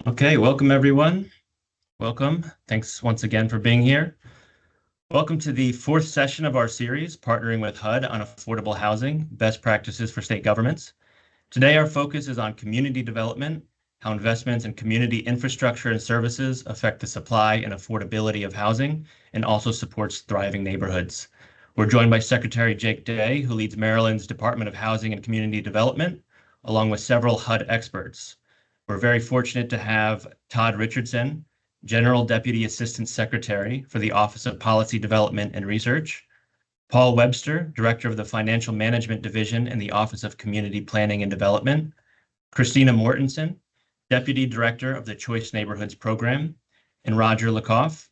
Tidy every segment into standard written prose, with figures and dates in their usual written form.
Okay, welcome everyone. Welcome. Thanks once again for being here. Welcome to the fourth session of our series, Partnering with HUD on Affordable Housing, Best Practices for State Governments. Today, our focus is on community development, how investments in community infrastructure and services affect the supply and affordability of housing, and also supports thriving neighborhoods. We're joined by Secretary Jake Day, who leads Maryland's Department of Housing and Community Development, along with several HUD experts. We're very fortunate to have Todd Richardson, General Deputy Assistant Secretary for the Office of Policy Development and Research, Paul Webster, Director of the Financial Management Division in the Office of Community Planning and Development, Christina Mortensen, Deputy Director of the Choice Neighborhoods Program, and Roger Lukoff,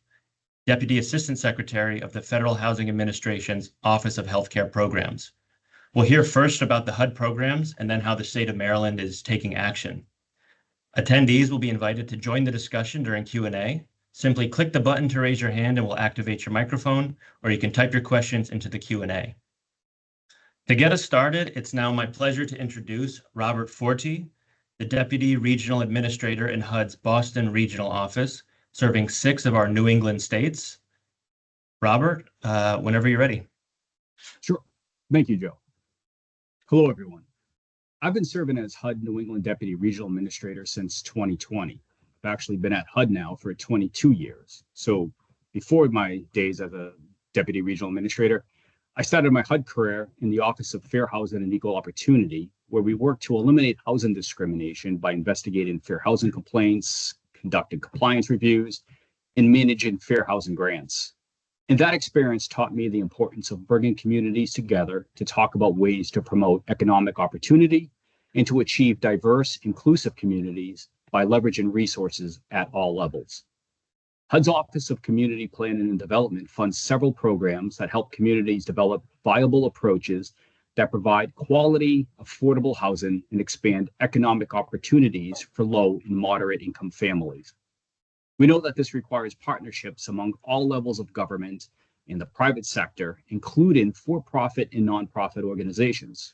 Deputy Assistant Secretary of the Federal Housing Administration's Office of Healthcare Programs. We'll hear first about the HUD programs and then how the state of Maryland is taking action. Attendees will be invited to join the discussion during Q&A. Simply click the button to raise your hand and we'll activate your microphone, or you can type your questions into the Q&A. To get us started, it's now my pleasure to introduce Robert Forti, the Deputy Regional Administrator in HUD's Boston Regional Office, serving 6 of our New England states. Robert, whenever you're ready. Sure. Thank you, Joe. Hello, everyone. I've been serving as HUD New England Deputy Regional Administrator since 2020. I've actually been at HUD now for 22 years. So before my days as a Deputy Regional Administrator, I started my HUD career in the Office of Fair Housing and Equal Opportunity, where we work to eliminate housing discrimination by investigating fair housing complaints, conducting compliance reviews, and managing fair housing grants. And that experience taught me the importance of bringing communities together to talk about ways to promote economic opportunity and to achieve diverse, inclusive communities by leveraging resources at all levels. HUD's Office of Community Planning and Development funds several programs that help communities develop viable approaches that provide quality, affordable housing and expand economic opportunities for low and moderate income families. We know that this requires partnerships among all levels of government and the private sector, including for-profit and nonprofit organizations.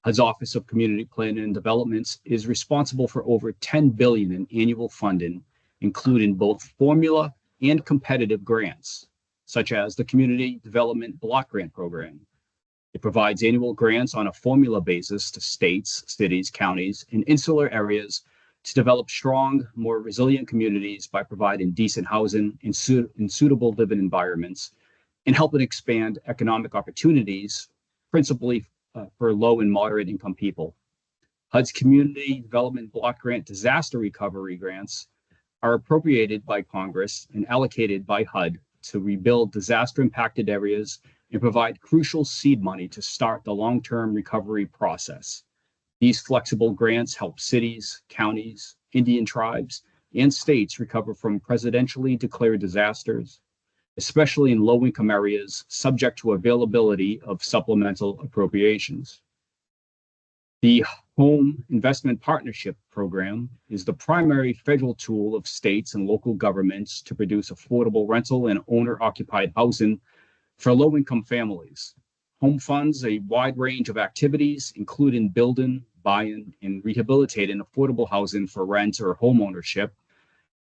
HUD's Office of Community Planning and Development is responsible for over $10 billion in annual funding, including both formula and competitive grants, such as the Community Development Block Grant Program. It provides annual grants on a formula basis to states, cities, counties, and insular areas to develop strong, more resilient communities by providing decent housing and suitable living environments and helping expand economic opportunities, principally for low and moderate income people. HUD's Community Development Block Grant Disaster Recovery Grants are appropriated by Congress and allocated by HUD to rebuild disaster-impacted areas and provide crucial seed money to start the long-term recovery process. These flexible grants help cities, counties, Indian tribes, and states recover from presidentially declared disasters, especially in low-income areas subject to availability of supplemental appropriations. The Home Investment Partnership Program is the primary federal tool of states and local governments to produce affordable rental and owner-occupied housing for low-income families. Home funds a wide range of activities, including building, buying, and rehabilitating affordable housing for rent or home ownership,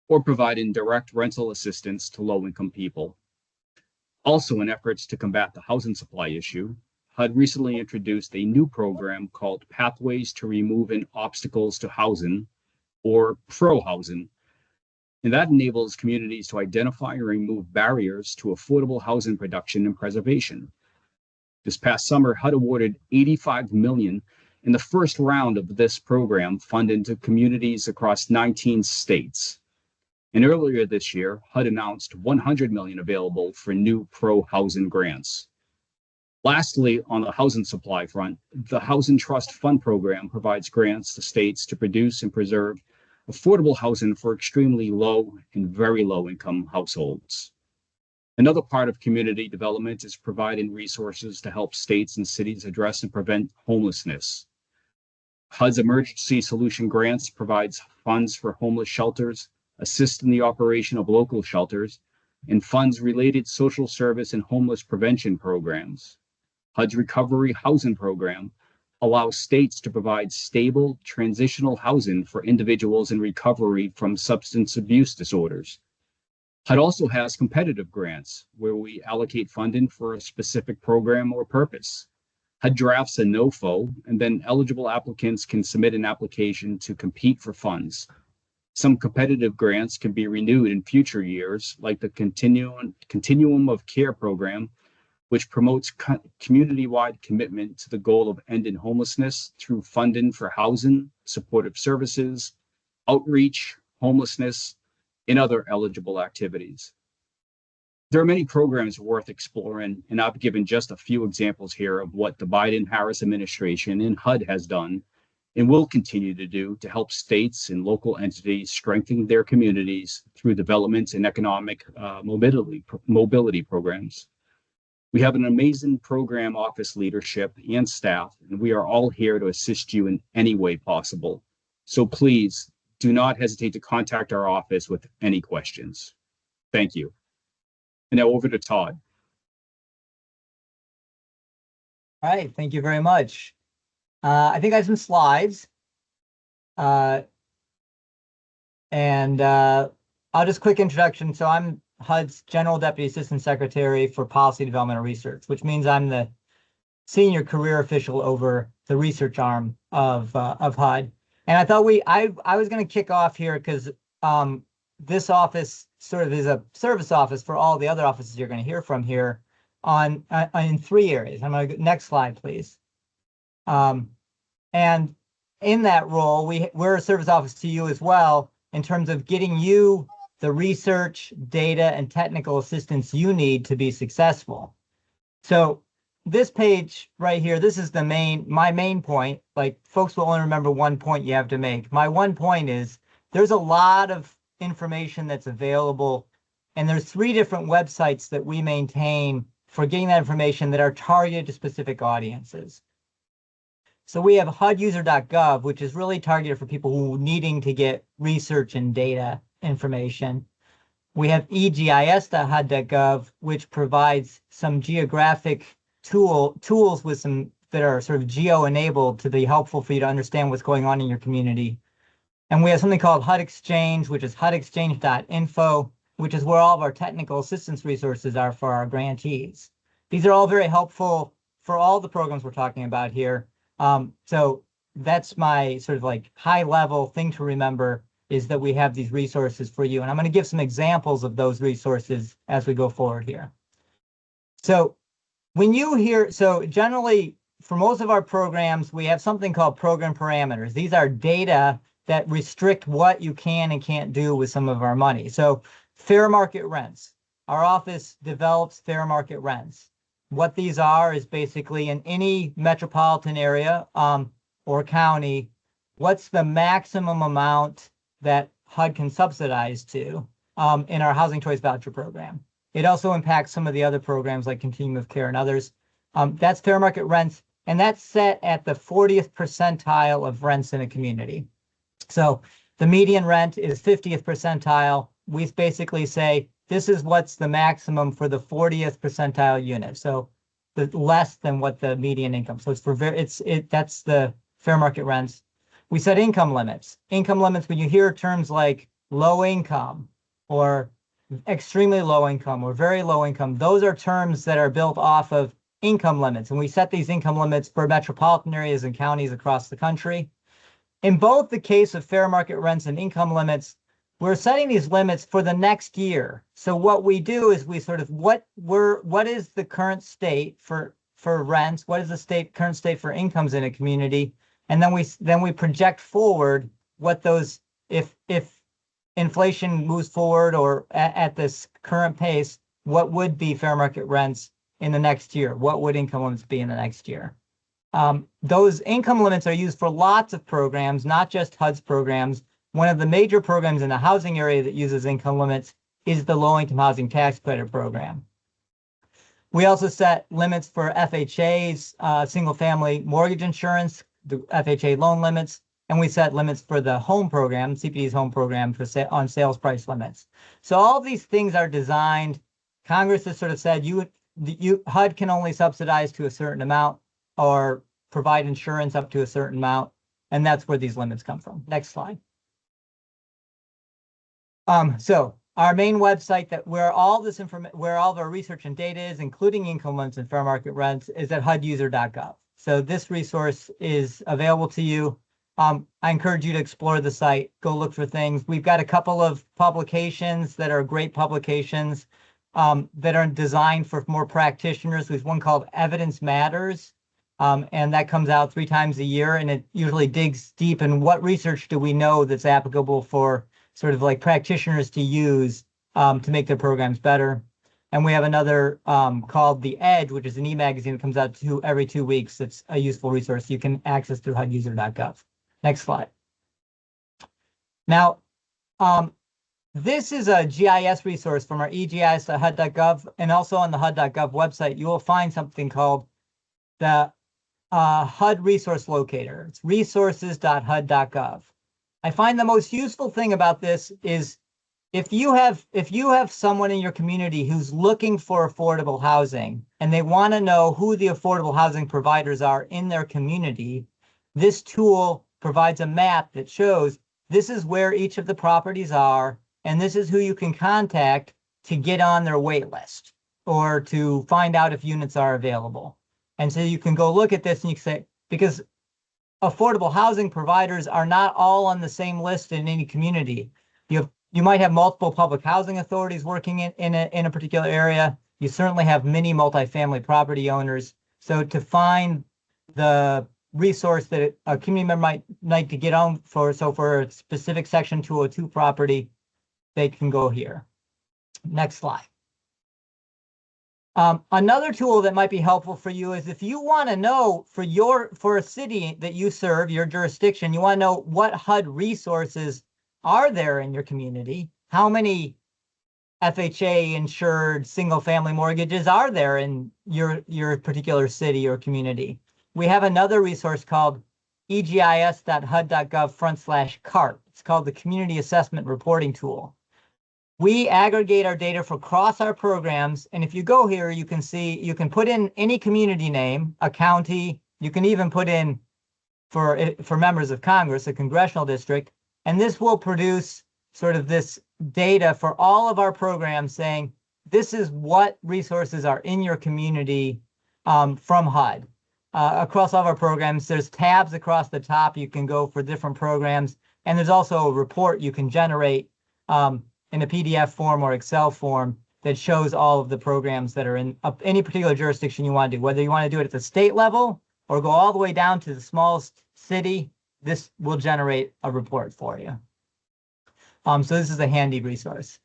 or providing direct rental assistance to low-income people. Also, in efforts to combat the housing supply issue, HUD recently introduced a new program called Pathways to Removing Obstacles to Housing, or PRO-Housing, and that enables communities to identify and remove barriers to affordable housing production and preservation. This past summer, HUD awarded $85 million in the first round of this program funded to communities across 19 states. And earlier this year, HUD announced $100 million available for new pro-housing grants. Lastly, on the housing supply front, the Housing Trust Fund Program provides grants to states to produce and preserve affordable housing for extremely low and very low income households. Another part of community development is providing resources to help states and cities address and prevent homelessness. HUD's Emergency Solution Grants provides funds for homeless shelters, assist in the operation of local shelters, and funds related social service and homeless prevention programs. HUD's Recovery Housing Program allows states to provide stable transitional housing for individuals in recovery from substance abuse disorders. HUD also has competitive grants where we allocate funding for a specific program or purpose. HUD drafts a NOFO, and then eligible applicants can submit an application to compete for funds. Some competitive grants can be renewed in future years, like the Continuum of Care program, which promotes community-wide commitment to the goal of ending homelessness through funding for housing, supportive services, outreach, homelessness, and other eligible activities. There are many programs worth exploring, and I've given just a few examples here of what the Biden-Harris administration and HUD has done and will continue to do to help states and local entities strengthen their communities through development and economic mobility programs. We have an amazing program office leadership and staff, and we are all here to assist you in any way possible. So please do not hesitate to contact our office with any questions. Thank you. And now over to Todd. All right, thank you very much. I think I have some slides. I'll just quick introduction. So I'm HUD's General Deputy Assistant Secretary for Policy Development and Research, which means I'm the senior career official over the research arm of HUD. And I thought I was going to kick off here because this office sort of is a service office for all the other offices you're going to hear from here in three areas. I'm going to go, next slide, please. And in that role, we're a service office to you as well in terms of getting you the research, data, and technical assistance you need to be successful. So this page right here, this is my main point. Like, folks will only remember one point you have to make. My one point is there's a lot of information that's available, and there's 3 different websites that we maintain for getting that information that are targeted to specific audiences. So we have huduser.gov, which is really targeted for people who are needing to get research and data information. We have egis.hud.gov, which provides some geographic tools with some that are sort of geo-enabled to be helpful for you to understand what's going on in your community. And we have something called HUD Exchange, which is hudexchange.info, which is where all of our technical assistance resources are for our grantees. These are all very helpful for all the programs we're talking about here. So that's my sort of like high level thing to remember, is that we have these resources for you. And I'm going to give some examples of those resources as we go forward here. So when you hear, so generally for most of our programs, we have something called program parameters. These are data that restrict what you can and can't do with some of our money. So fair market rents. Our office develops fair market rents. What these are is basically in any metropolitan area or county, what's the maximum amount that HUD can subsidize to in our Housing Choice Voucher program. It also impacts some of the other programs like Continuum of Care and others. That's fair market rents, and that's set at the 40th percentile of rents in a community. So the median rent is 50th percentile. We basically say, this is what's the maximum for the 40th percentile unit. So the less than what the median income. So that's the fair market rents. We set income limits. Income limits, when you hear terms like low income or extremely low income or very low income, those are terms that are built off of income limits. And we set these income limits for metropolitan areas and counties across the country. In both the case of fair market rents and income limits, we're setting these limits for the next year. So what we do is we sort of, what is the current state for rents? What is the current state for incomes in a community? And then we project forward what those, if inflation moves forward or at this current pace, what would be fair market rents in the next year? What would income limits be in the next year? Those income limits are used for lots of programs, not just HUD's programs. One of the major programs in the housing area that uses income limits is the Low-Income Housing Tax Credit Program. We also set limits for FHA's single-family mortgage insurance, the FHA loan limits, and we set limits for the home program, CPD's home program, on sales price limits. So all of these things are designed. Congress has sort of said HUD can only subsidize to a certain amount, or provide insurance up to a certain amount, and that's where these limits come from. Next slide. So our main website where all of our research and data is, including income limits and fair market rents, is at huduser.gov. So this resource is available to you. I encourage you to explore the site, go look for things. We've got a couple of publications that are great publications that are designed for more practitioners. There's one called Evidence Matters, and that comes out 3 times a year, and it usually digs deep in what research do we know that's applicable for sort of like practitioners to use to make their programs better. And we have another called The Edge, which is an e-magazine that comes out every 2 weeks. It's a useful resource you can access through huduser.gov. Next slide. Now, this is a GIS resource from our egis.hud.gov, and also on the hud.gov website, you will find something called the HUD Resource Locator. It's resources.hud.gov. I find the most useful thing about this is if you have someone in your community who's looking for affordable housing and they want to know who the affordable housing providers are in their community, this tool provides a map that shows this is where each of the properties are, and this is who you can contact to get on their wait list or to find out if units are available. And so you can go look at this and you can say, because affordable housing providers are not all on the same list in any community. You might have multiple public housing authorities working in a particular area. You certainly have many multifamily property owners. So to find the resource that a community member might like to get on for, so for a specific Section 202 property, they can go here. Next slide. Another tool that might be helpful for you is if you want to know for a city that you serve, your jurisdiction, you want to know what HUD resources are there in your community, how many FHA insured single family mortgages are there in your particular city or community. We have another resource called egis.hud.gov/CART. It's called the Community Assessment Reporting Tool. We aggregate our data across our programs, and if you go here, you can see, you can put in any community name, a county, you can even put in, for members of Congress, a congressional district, and this will produce sort of this data for all of our programs saying, this is what resources are in your community from HUD. Across all of our programs, there's tabs across the top. You can go for different programs, and there's also a report you can generate in a PDF form or Excel form that shows all of the programs that are in any particular jurisdiction you want to do. Whether you want to do it at the state level or go all the way down to the smallest city, this will generate a report for you. So this is a handy resource.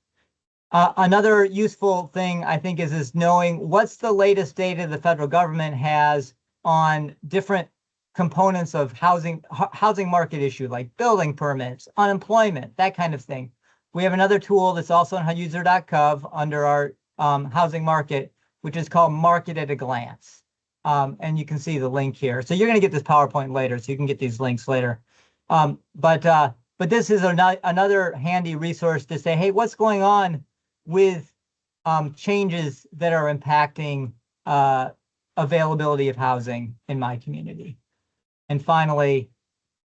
Another useful thing, I think, is knowing what's the latest data the federal government has on different components of housing market issue, like building permits, unemployment, that kind of thing. We have another tool that's also on huduser.gov under our housing market, which is called Market at a Glance. And you can see the link here. So you're going to get this PowerPoint later, so you can get these links later. But this is another handy resource to say, hey, what's going on with changes that are impacting availability of housing in my community. And finally,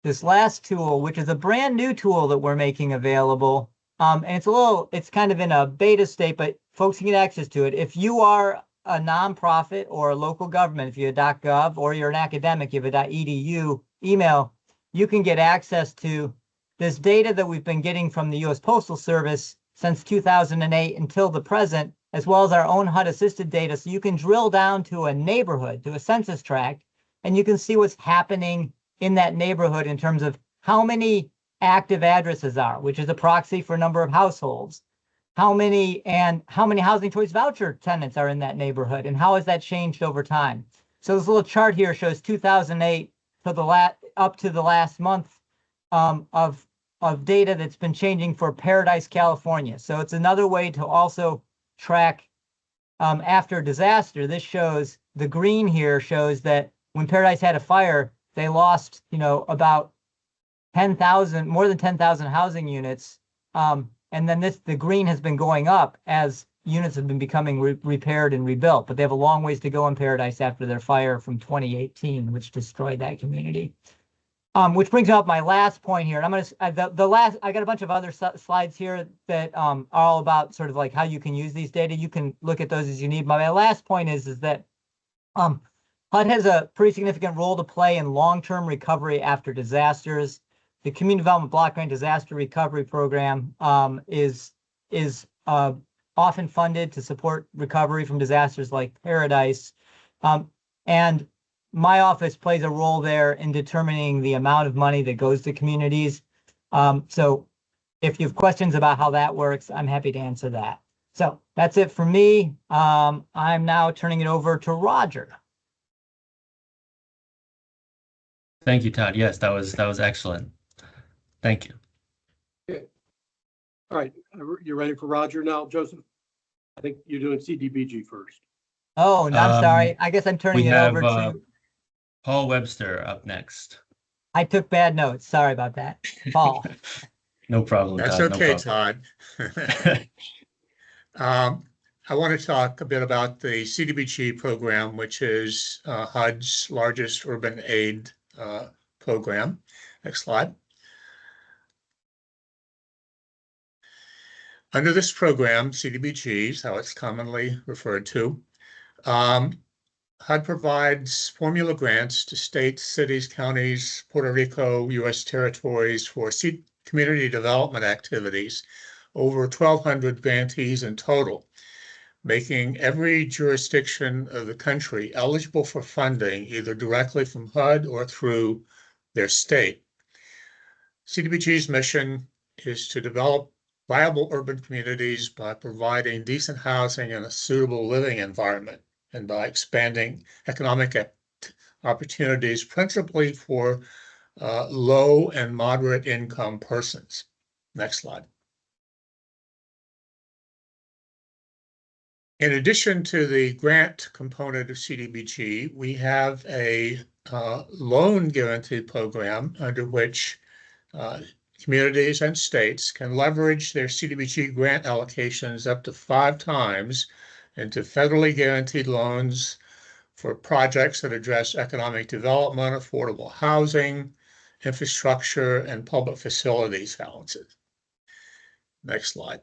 this last tool, which is a brand new tool that we're making available. And it's kind of in a beta state, but folks can get access to it. If you are a nonprofit or a local government, if you're a .gov or you're an academic, you have a .edu email, you can get access to this data that we've been getting from the U.S. Postal Service since 2008 until the present, as well as our own HUD-assisted data. So you can drill down to a neighborhood, to a census tract, and you can see what's happening in that neighborhood in terms of how many active addresses are, which is a proxy for number of households, how many housing choice voucher tenants are in that neighborhood, and how has that changed over time. So this little chart here shows 2008 to up to the last month of data that's been changing for Paradise, California. So it's another way to also track after disaster. This shows, the green here shows that when Paradise had a fire, they lost, about 10,000, more than 10,000 housing units. And then the green has been going up as units have been becoming repaired and rebuilt, but they have a long ways to go in Paradise after their fire from 2018, which destroyed that community. Which brings up my last point here. And I'm gonna I got a bunch of other slides here that are all about sort of like how you can use these data. You can look at those as you need. But my last point is that HUD has a pretty significant role to play in long-term recovery after disasters. The Community Development Block Grant Disaster Recovery Program is often funded to support recovery from disasters like Paradise. And my office plays a role there in determining the amount of money that goes to communities. So if you have questions about how that works, I'm happy to answer that. So that's it for me. I'm now turning it over to Roger. Thank you, Todd. Yes, that was excellent. Thank you. Okay. All right, you're ready for Roger now, Joseph? I think you're doing CDBG first. Oh, no, I'm sorry. I guess I'm turning it over to Paul Webster up next. I took bad notes. Sorry about that. Paul. No problem, That's Todd. okay, No Todd. I want to talk a bit about the CDBG program, which is HUD's largest urban aid program. Next slide. Under this program, CDBG is how it's commonly referred to, HUD provides formula grants to states, cities, counties, Puerto Rico, U.S. territories for community development activities, over 1,200 grantees in total, making every jurisdiction of the country eligible for funding either directly from HUD or through their state. CDBG's mission is to develop viable urban communities by providing decent housing and a suitable living environment, and by expanding economic opportunities, principally for low and moderate income persons. Next slide. In addition to the grant component of CDBG, we have a loan guarantee program under which communities and states can leverage their CDBG grant allocations up to 5 times into federally guaranteed loans for projects that address economic development, affordable housing, infrastructure, and public facilities balances. Next slide.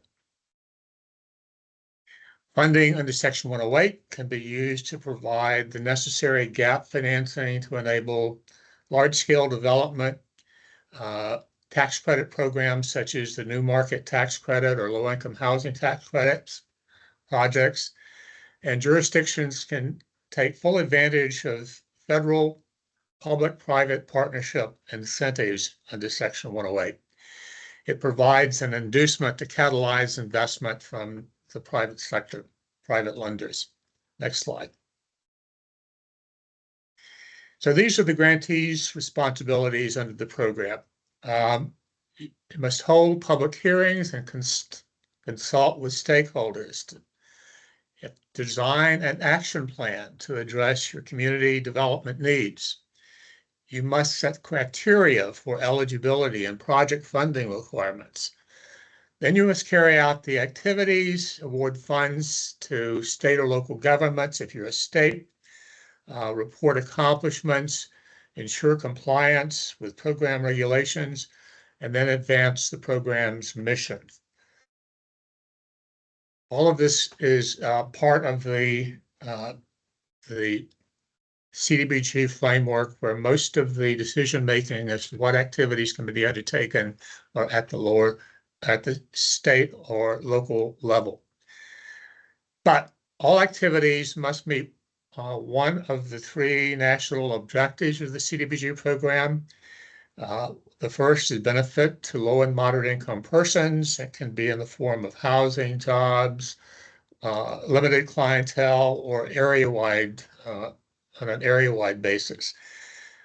Funding under Section 108 can be used to provide the necessary gap financing to enable large-scale development, tax credit programs such as the New Market Tax Credit or Low-Income Housing Tax Credits projects, and jurisdictions can take full advantage of federal public-private partnership incentives under Section 108. It provides an inducement to catalyze investment from the private sector, private lenders. Next slide. So these are the grantees' responsibilities under the program. You must hold public hearings and consult with stakeholders to design an action plan to address your community development needs. You must set criteria for eligibility and project funding requirements. Then you must carry out the activities, award funds to state or local governments if you're a state, report accomplishments, ensure compliance with program regulations, and then advance the program's mission. All of this is part of the CDBG framework, where most of the decision-making as to what activities can be undertaken are at the state or local level. But all activities must meet one of the 3 national objectives of the CDBG program. The first is benefit to low and moderate income persons. It can be in the form of housing, jobs, limited clientele, or area-wide on an area-wide basis.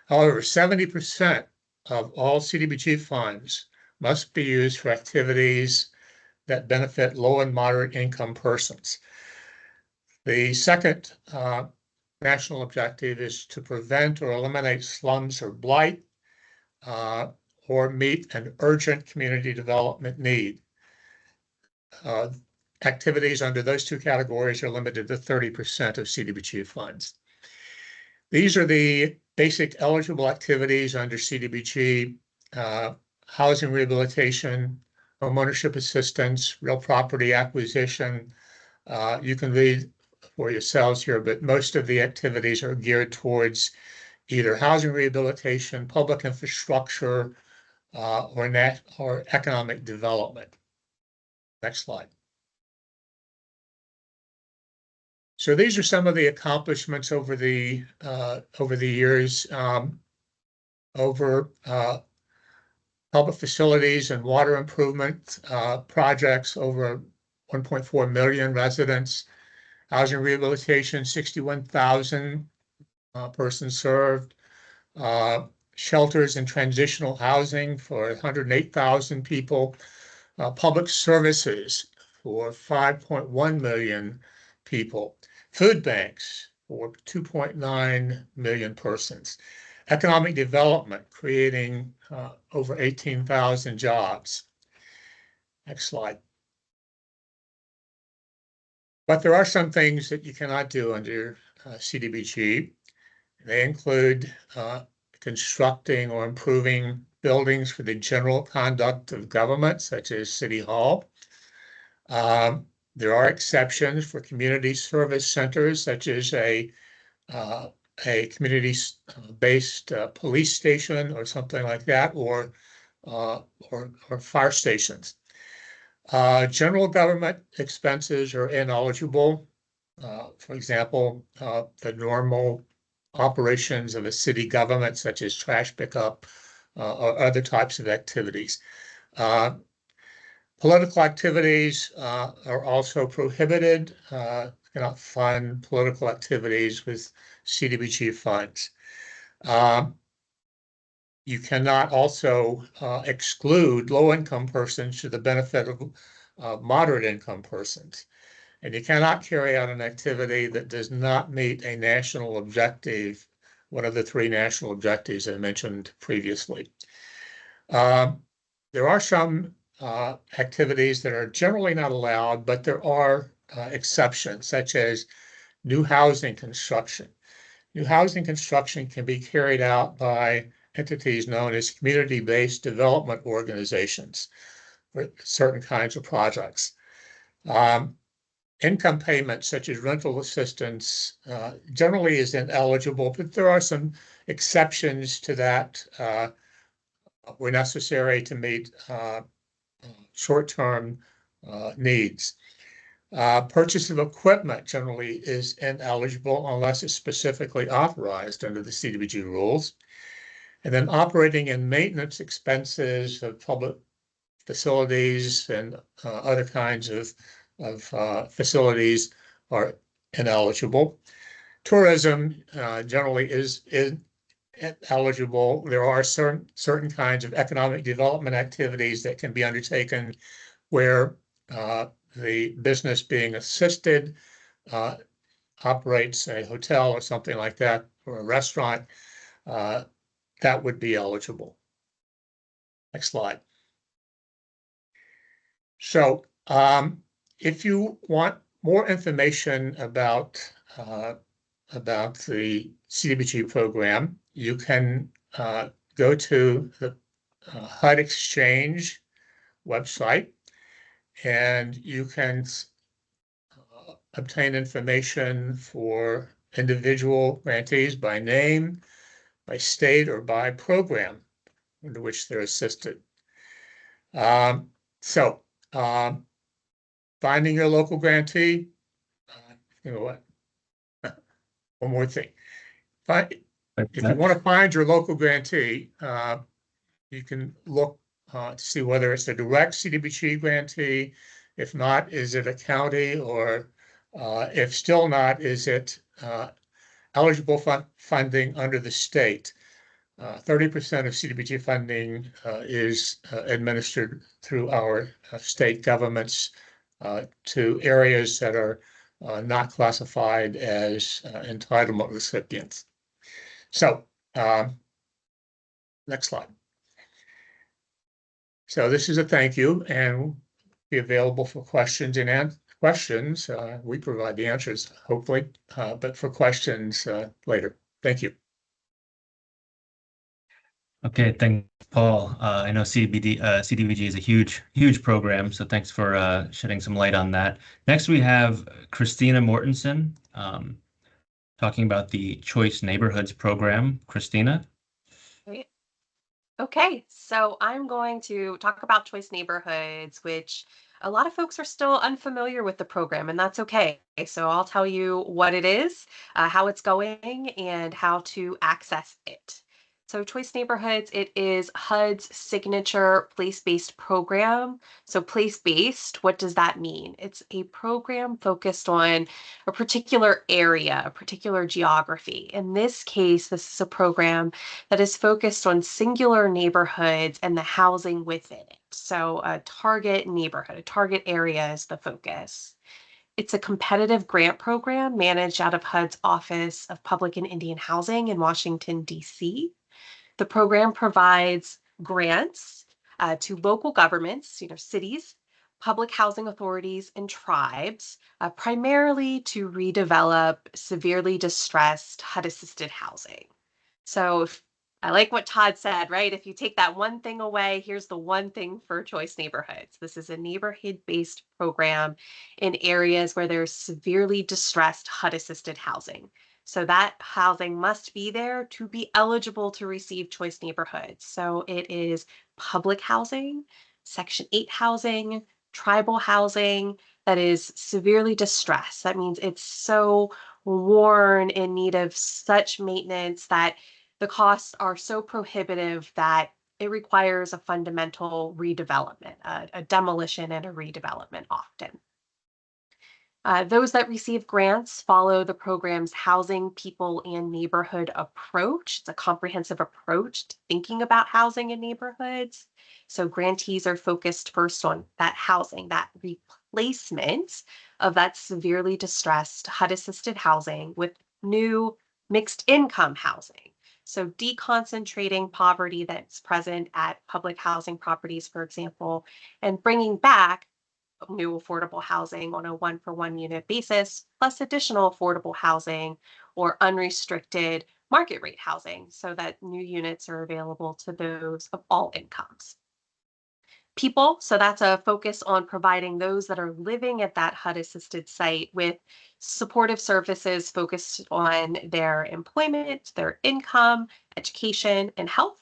However, 70% of all CDBG funds must be used for activities that benefit low and moderate income persons. The second national objective is to prevent or eliminate slums or blight, or meet an urgent community development need. activities under those two categories are limited to 30% of CDBG funds. These are the basic eligible activities under CDBG: housing rehabilitation, homeownership assistance, real property acquisition. You can read for yourselves here, but most of the activities are geared towards either housing rehabilitation, public infrastructure, or economic development. Next slide. So these are some of the accomplishments over the years. Public facilities and water improvement projects, over 1.4 million residents. Housing rehabilitation, 61,000 persons served. Shelters and transitional housing for 108,000 people. Public services for 5.1 million people. Food banks for 2.9 million persons. Economic development, creating over 18,000 jobs. Next slide. But there are some things that you cannot do under CDBG. They include constructing or improving buildings for the general conduct of government, such as City Hall. There are exceptions for community service centers, such as a community-based police station or something like that, or fire stations. General government expenses are ineligible. For example, the normal operations of a city government, such as trash pickup or other types of activities. Political activities are also prohibited. Cannot fund political activities with CDBG funds. You cannot also exclude low-income persons to the benefit of moderate-income persons. And you cannot carry out an activity that does not meet a national objective, one of the three national objectives I mentioned previously. There are some activities that are generally not allowed, but there are exceptions, such as new housing construction. New housing construction can be carried out by entities known as community-based development organizations for certain kinds of projects. Income payments, such as rental assistance, generally is ineligible, but there are some exceptions to that were necessary to meet short-term needs. Purchase of equipment generally is ineligible unless it's specifically authorized under the CDBG rules. And then operating and maintenance expenses of public facilities and other kinds of facilities are ineligible. Tourism generally is eligible. There are certain kinds of economic development activities that can be undertaken where the business being assisted operates a hotel or something like that, or a restaurant, that would be eligible. Next slide. So if you want more information about the CDBG program, you can go to the HUD Exchange website, and you can obtain information for individual grantees by name, by state, or by program under which they're assisted. Finding your local grantee, you know what? One more thing. If you want to find your local grantee, you can look to see whether it's a direct CDBG grantee. If not, is it a county, or if still not, is it eligible funding under the state? 30% of CDBG funding is administered through our state governments to areas that are not classified as entitlement recipients. So, next slide. So this is a thank you, and be available for questions and questions, we provide the answers, hopefully, but for questions later. Thank you. Okay, thanks, Paul. I know CDBG is a huge program, so thanks for shedding some light on that. Next, we have Christina Mortensen talking about the Choice Neighborhoods program. Christina? Great. Okay, so I'm going to talk about Choice Neighborhoods, which a lot of folks are still unfamiliar with the program, and that's okay. So I'll tell you what it is, how it's going, and how to access it. So Choice Neighborhoods, it is HUD's signature place-based program. So place-based, what does that mean? It's a program focused on a particular area, a particular geography. In this case, this is a program that is focused on singular neighborhoods and the housing within it. So a target neighborhood, a target area is the focus. It's a competitive grant program managed out of HUD's Office of Public and Indian Housing in Washington, D.C. The program provides grants to local governments, cities, public housing authorities, and tribes, primarily to redevelop severely distressed HUD-assisted housing. So I like what Todd said, right? If you take that one thing away, here's the one thing for Choice Neighborhoods. This is a neighborhood-based program in areas where there's severely distressed HUD-assisted housing. So that housing must be there to be eligible to receive Choice Neighborhoods. So it is public housing, Section 8 housing, tribal housing that is severely distressed. That means it's so worn, in need of such maintenance that the costs are so prohibitive that it requires a fundamental redevelopment, a demolition and a redevelopment often. Those that receive grants follow the program's housing, people, and neighborhood approach. It's a comprehensive approach to thinking about housing and neighborhoods. So grantees are focused first on that housing, that replacement of that severely distressed HUD-assisted housing with new mixed income housing. So deconcentrating poverty that's present at public housing properties, for example, and bringing back new affordable housing on a one-for-one unit basis, plus additional affordable housing or unrestricted market rate housing so that new units are available to those of all incomes. People, so that's a focus on providing those that are living at that HUD-assisted site with supportive services focused on their employment, their income, education, and health.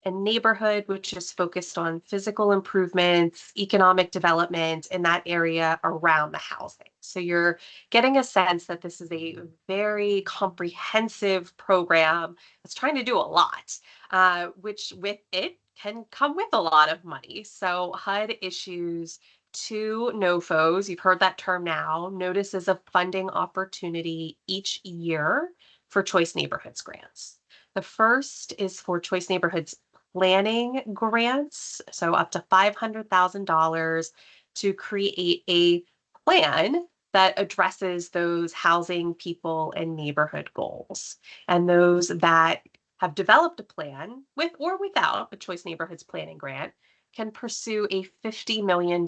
And neighborhood, which is focused on physical improvements, economic development in that area around the housing. So you're getting a sense that this is a very comprehensive program that's trying to do a lot, which with it can come with a lot of money. So HUD issues 2 NOFOs, you've heard that term now, notices of funding opportunity each year for Choice Neighborhoods grants. The first is for Choice Neighborhoods planning grants, so up to $500,000 to create a plan that addresses those housing, people, and neighborhood goals. And those that have developed a plan with or without a Choice Neighborhoods planning grant can pursue a $50 million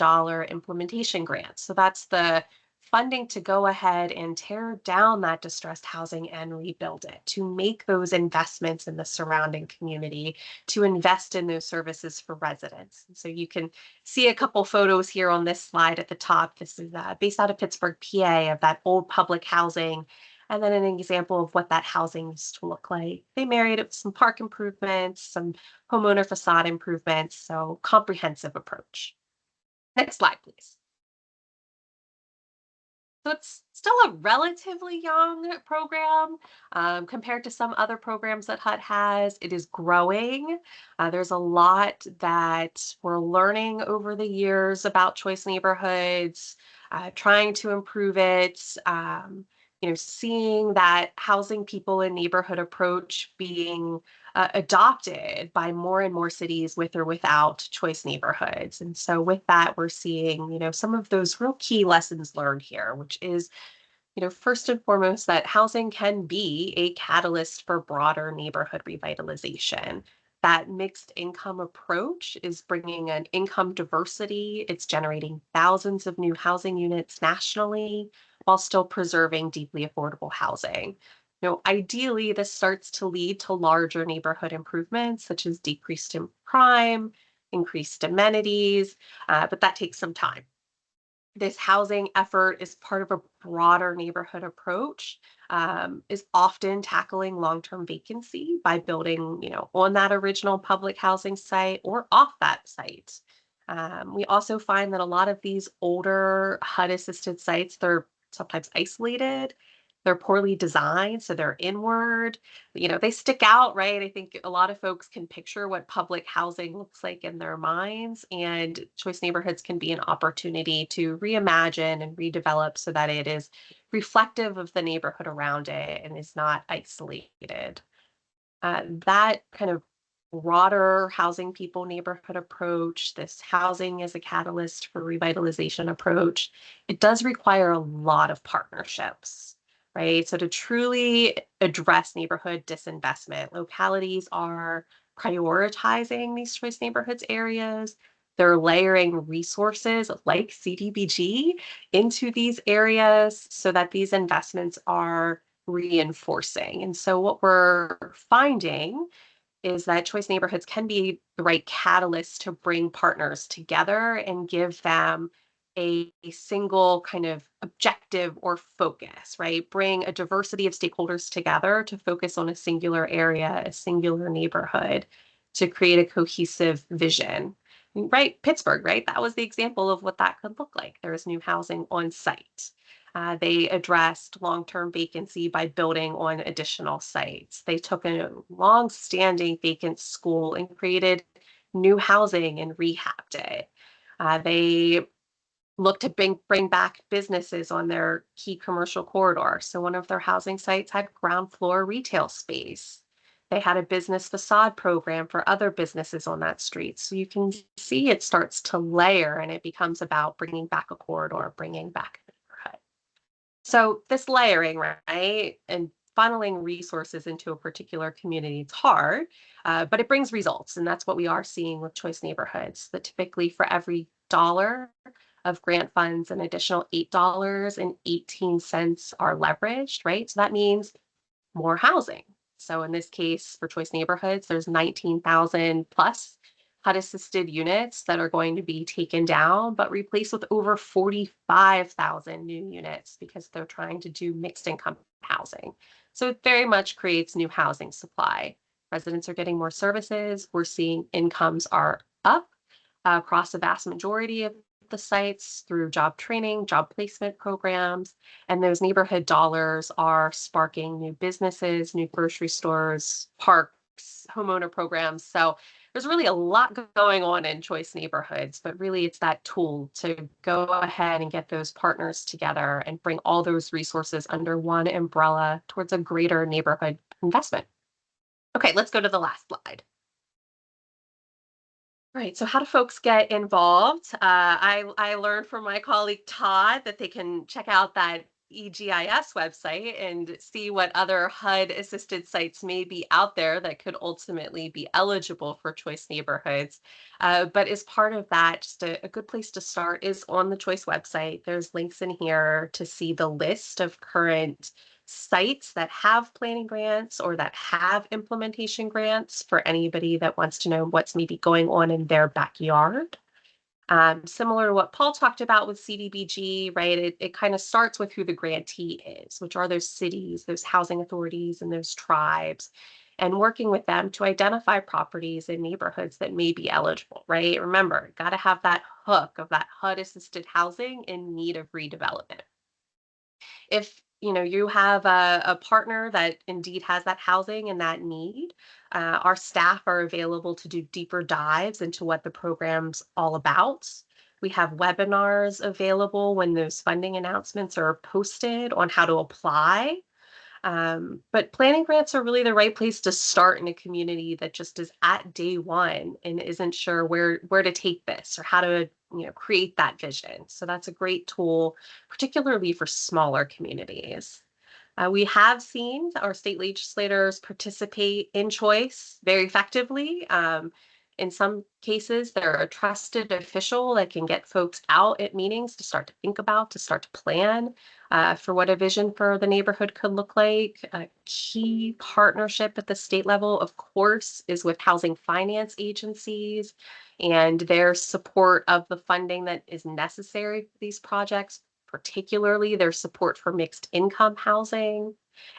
implementation grant. So that's the funding to go ahead and tear down that distressed housing and rebuild it, to make those investments in the surrounding community, to invest in those services for residents. So you can see a couple photos here on this slide at the top. This is based out of Pittsburgh, PA, of that old public housing, and then an example of what that housing used to look like. They married it with some park improvements, some homeowner facade improvements, so comprehensive approach. Next slide, please. So it's still a relatively young program compared to some other programs that HUD has. It is growing. There's a lot that we're learning over the years about Choice Neighborhoods, trying to improve it, seeing that housing, people, and neighborhood approach being adopted by more and more cities with or without Choice Neighborhoods. And so with that, we're seeing, some of those real key lessons learned here, which is, first and foremost, that housing can be a catalyst for broader neighborhood revitalization. That mixed income approach is bringing an income diversity. It's generating thousands of new housing units nationally while still preserving deeply affordable housing. Ideally, this starts to lead to larger neighborhood improvements, such as decreased crime, increased amenities, but that takes some time. This housing effort is part of a broader neighborhood approach, is often tackling long-term vacancy by building, on that original public housing site or off that site. We also find that a lot of these older HUD-assisted sites, they're sometimes isolated, they're poorly designed, so they're inward. They stick out, right? I think a lot of folks can picture what public housing looks like in their minds, and choice neighborhoods can be an opportunity to reimagine and redevelop so that it is reflective of the neighborhood around it and is not isolated. That kind of broader housing people neighborhood approach, this housing as a catalyst for revitalization approach, it does require a lot of partnerships, right? So to truly address neighborhood disinvestment, localities are prioritizing these choice neighborhoods areas. They're layering resources like CDBG into these areas so that these investments are reinforcing. And so what we're finding is that choice neighborhoods can be the right catalyst to bring partners together and give them a single kind of objective or focus, right? Bring a diversity of stakeholders together to focus on a singular area, a singular neighborhood, to create a cohesive vision. Right? Pittsburgh, right? That was the example of what that could look like. There was new housing on site. They addressed long-term vacancy by building on additional sites. They took a long-standing vacant school and created new housing and rehabbed it. They looked to bring back businesses on their key commercial corridor. So one of their housing sites had ground floor retail space. They had a business facade program for other businesses on that street. So you can see it starts to layer and it becomes about bringing back a corridor, bringing back a neighborhood. So this layering, right, and funneling resources into a particular community, it's hard, but it brings results. And that's what we are seeing with choice neighborhoods, that typically for every dollar of grant funds, an additional $8.18 are leveraged, right? So that means more housing. So in this case, for choice neighborhoods, there's 19,000 plus HUD-assisted units that are going to be taken down, but replaced with over 45,000 new units because they're trying to do mixed income housing. So it very much creates new housing supply. Residents are getting more services. We're seeing incomes are up across the vast majority of the sites through job training, job placement programs, and those neighborhood dollars are sparking new businesses, new grocery stores, parks, homeowner programs. So there's really a lot going on in choice neighborhoods, but really it's that tool to go ahead and get those partners together and bring all those resources under one umbrella towards a greater neighborhood investment. Okay, let's go to the last slide. Right. So how do folks get involved? I learned from my colleague Todd that they can check out that EGIS website and see what other HUD assisted sites may be out there that could ultimately be eligible for choice neighborhoods. But as part of that, just a good place to start is on the choice website. There's links in here to see the list of current sites that have planning grants or that have implementation grants for anybody that wants to know what's maybe going on in their backyard. Similar to what Paul talked about with CDBG, right? It kind of starts with who the grantee is, which are those cities, those housing authorities, and those tribes, and working with them to identify properties and neighborhoods that may be eligible, right? Remember, got to have that hook of that HUD-assisted housing in need of redevelopment. If you have a partner that indeed has that housing and that need, our staff are available to do deeper dives into what the program's all about. We have webinars available when those funding announcements are posted on how to apply. But planning grants are really the right place to start in a community that just is at day one and isn't sure where to take this or how to create that vision. So that's a great tool, particularly for smaller communities. We have seen our state legislators participate in choice very effectively. In some cases, they're a trusted official that can get folks out at meetings to start to think about, to start to plan for what a vision for the neighborhood could look like. A key partnership at the state level, of course, is with housing finance agencies and their support of the funding that is necessary for these projects, particularly their support for mixed income housing.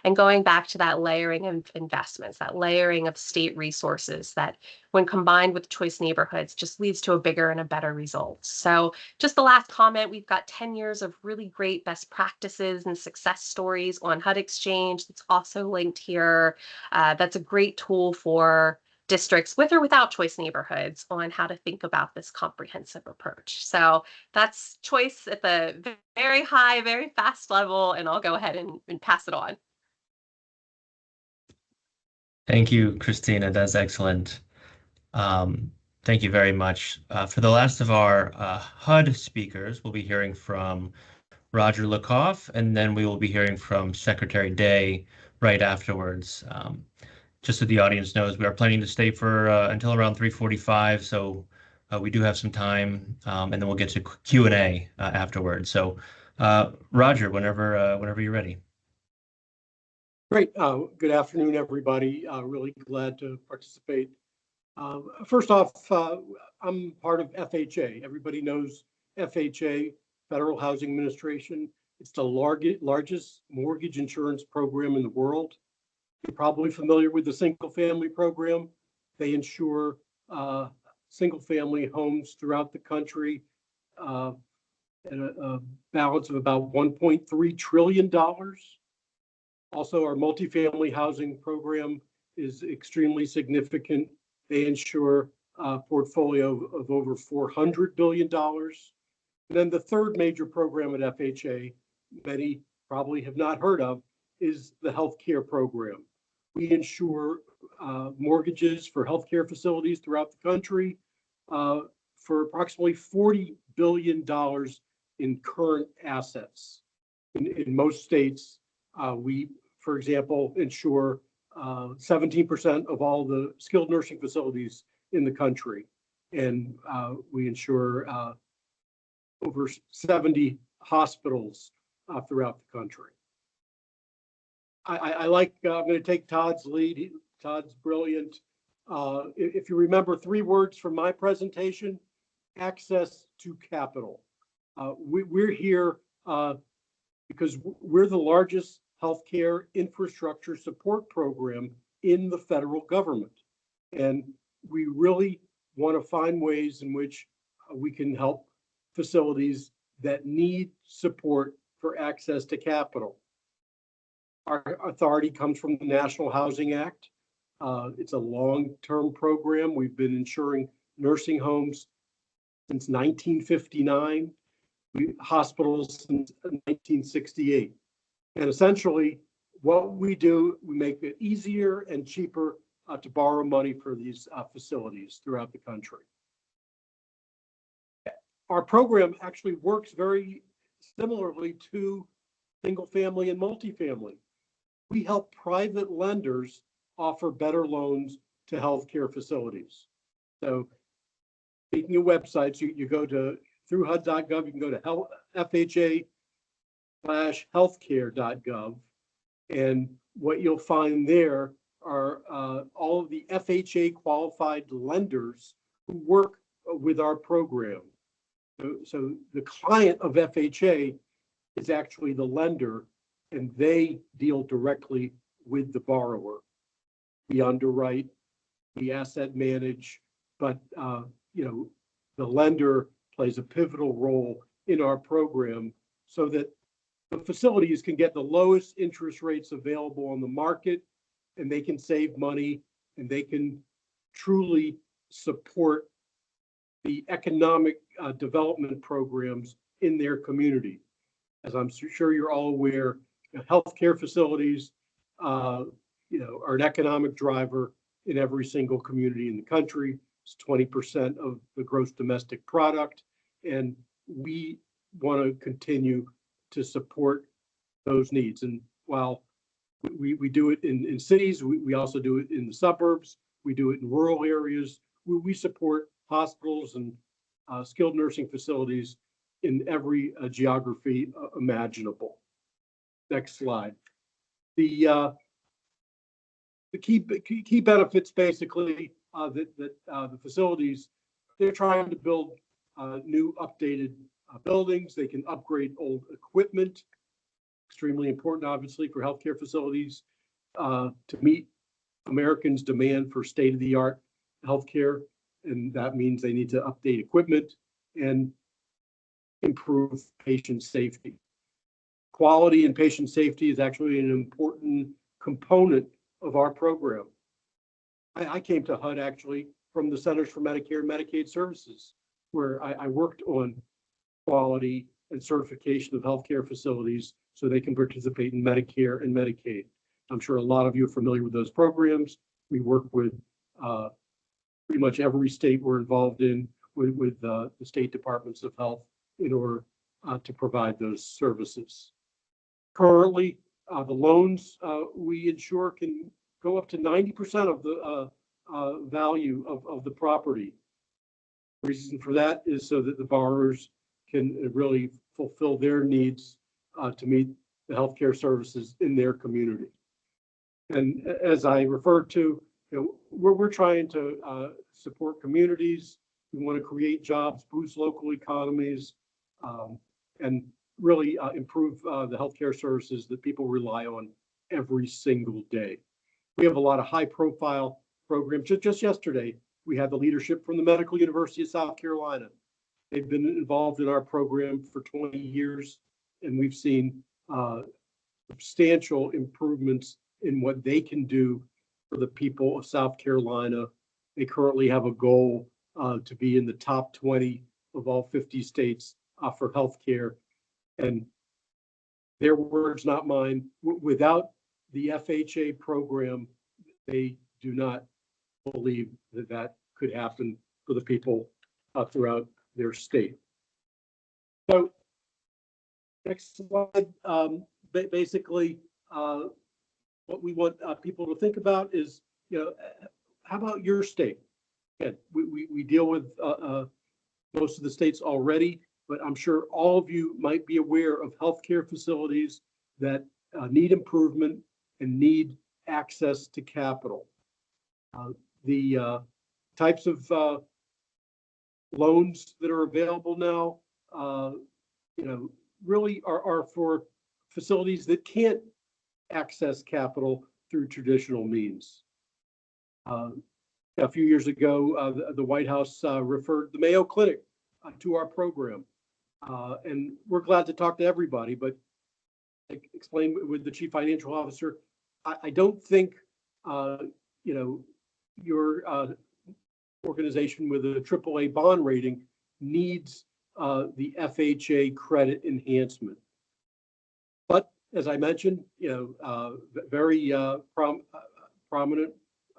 And going back to that layering of investments, that layering of state resources that when combined with choice neighborhoods just leads to a bigger and a better result. So just the last comment, we've got 10 years of really great best practices and success stories on HUD Exchange. That's also linked here. That's a great tool for districts with or without choice neighborhoods on how to think about this comprehensive approach. So that's choice at the very high, very fast level, and I'll go ahead and pass it on. Thank you, Christina. That's excellent. Thank you very much. For the last of our HUD speakers, we'll be hearing from Roger Lukoff, and then we will be hearing from Secretary Day right afterwards. Just so the audience knows, we are planning to stay for until around 3:45, so we do have some time, and then we'll get to Q&A afterwards. So, Roger, whenever you're ready. Great. Good afternoon, everybody. Really glad to participate. First off, I'm part of FHA. Everybody knows FHA, Federal Housing Administration. It's the largest mortgage insurance program in the world. You're probably familiar with the single family program. They insure single family homes throughout the country at a balance of about $1.3 trillion. Also, our multifamily housing program is extremely significant. They insure a portfolio of over $400 billion. And then the third major program at FHA, many probably have not heard of, is the healthcare program. We insure mortgages for healthcare facilities throughout the country for approximately $40 billion in current assets. In most states, we, for example, insure 17% of all the skilled nursing facilities in the country. And we insure over 70 hospitals throughout the country. I'm going to take Todd's lead. Todd's brilliant. If you remember 3 words from my presentation, access to capital. We're here because we're the largest healthcare infrastructure support program in the federal government. And we really want to find ways in which we can help facilities that need support for access to capital. Our authority comes from the National Housing Act. It's a long-term program. We've been insuring nursing homes since 1959, hospitals since 1968. And essentially, what we do, we make it easier and cheaper to borrow money for these facilities throughout the country. Our program actually works very similarly to single family and multifamily. We help private lenders offer better loans to healthcare facilities. So speaking of websites, you go to through HUD.gov, you can go to FHA/healthcare.gov. And what you'll find there are all of the FHA qualified lenders who work with our program. So the client of FHA is actually the lender, and they deal directly with the borrower. We underwrite, we asset manage, but the lender plays a pivotal role in our program so that the facilities can get the lowest interest rates available on the market, and they can save money, and they can truly support the economic development programs in their community. As I'm sure you're all aware, healthcare facilities, are an economic driver in every single community in the country. It's 20% of the gross domestic product, and we want to continue to support those needs. And while We do it in cities. We also do it in the suburbs. We do it in rural areas. We support hospitals and skilled nursing facilities in every geography imaginable. Next slide. The key benefits basically that the facilities, they're trying to build new updated buildings. They can upgrade old equipment. Extremely important, obviously, for healthcare facilities to meet Americans' demand for state-of-the-art healthcare, and that means they need to update equipment and improve patient safety. Quality and patient safety is actually an important component of our program. I came to HUD actually from the Centers for Medicare and Medicaid Services, where I worked on quality and certification of healthcare facilities so they can participate in Medicare and Medicaid. I'm sure a lot of you are familiar with those programs. We work with pretty much every state we're involved in with the state departments of health in order to provide those services. Currently, the loans we insure can go up to 90% of the value of the property. The reason for that is so that the borrowers can really fulfill their needs to meet the healthcare services in their community. And as I referred to, we're trying to support communities. We want to create jobs, boost local economies, and really improve the healthcare services that people rely on every single day. We have a lot of high-profile programs. Just yesterday, we had the leadership from the Medical University of South Carolina. They've been involved in our program for 20 years, and we've seen substantial improvements in what they can do for the people of South Carolina. They currently have a goal to be in the top 20 of all 50 states for healthcare. And their words, not mine, without the FHA program, they do not believe that that could happen for the people throughout their state. So next slide. Basically, what we want people to think about is, how about your state? Again, we deal with most of the states already, but I'm sure all of you might be aware of healthcare facilities that need improvement and need access to capital. The types of loans that are available now, really are for facilities that can't access capital through traditional means. A few years ago, the White House referred the Mayo Clinic to our program. And we're glad to talk to everybody, but I explained with the Chief Financial Officer, I don't think, your organization with a AAA bond rating needs the FHA credit enhancement. But as I mentioned, very prominent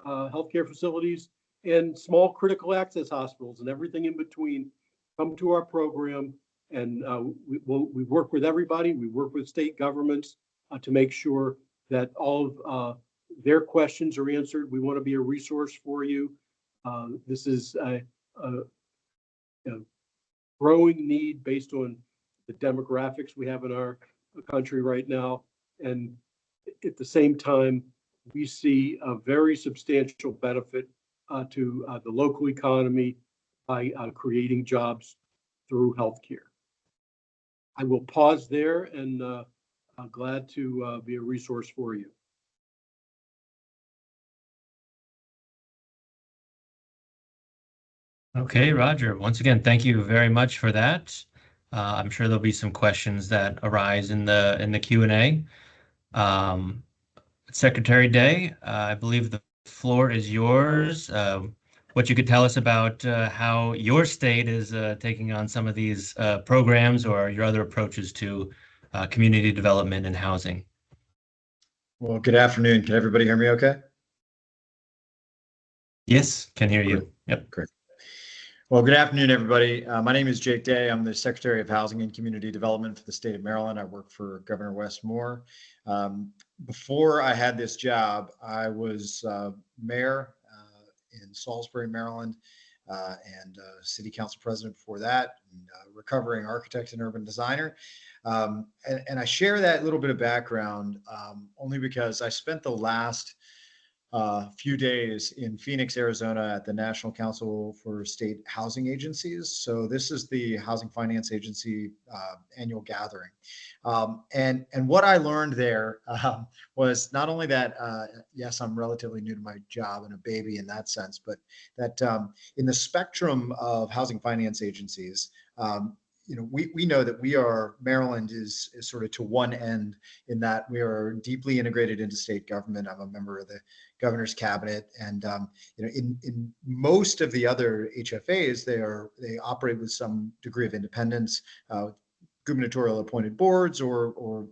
healthcare facilities and small critical access hospitals and everything in between come to our program, and we work with everybody. We work with state governments to make sure that all of their questions are answered. We want to be a resource for you. This is a growing need based on the demographics we have in our country right now. And at the same time, we see a very substantial benefit to the local economy by creating jobs through healthcare. I will pause there, and I'm glad to be a resource for you. Okay, Roger. Once again, thank you very much for that. I'm sure there'll be some questions that arise in the Q&A. Secretary Day, I believe the floor is yours. What you could tell us about how your state is taking on some of these programs or your other approaches to community development and housing. Well, good afternoon. Can everybody hear me okay? Yes, can hear you. Yep. Great. Well, good afternoon, everybody. My name is Jake Day. I'm the Secretary of Housing and Community Development for the state of Maryland. I work for Governor Wes Moore. Before I had this job, I was mayor in Salisbury, Maryland, and city council president before that, and recovering architect and urban designer. And I share that little bit of background only because I spent the last few days in Phoenix, Arizona at the National Council for State Housing Agencies. So this is the Housing Finance Agency annual gathering. And what I learned there was not only that, yes, I'm relatively new to my job and a baby in that sense, but that in the spectrum of housing finance agencies, we know that Maryland is sort of to one end in that we are deeply integrated into state government. I'm a member of the governor's cabinet, and in most of the other HFAs, they operate with some degree of independence, gubernatorial appointed boards or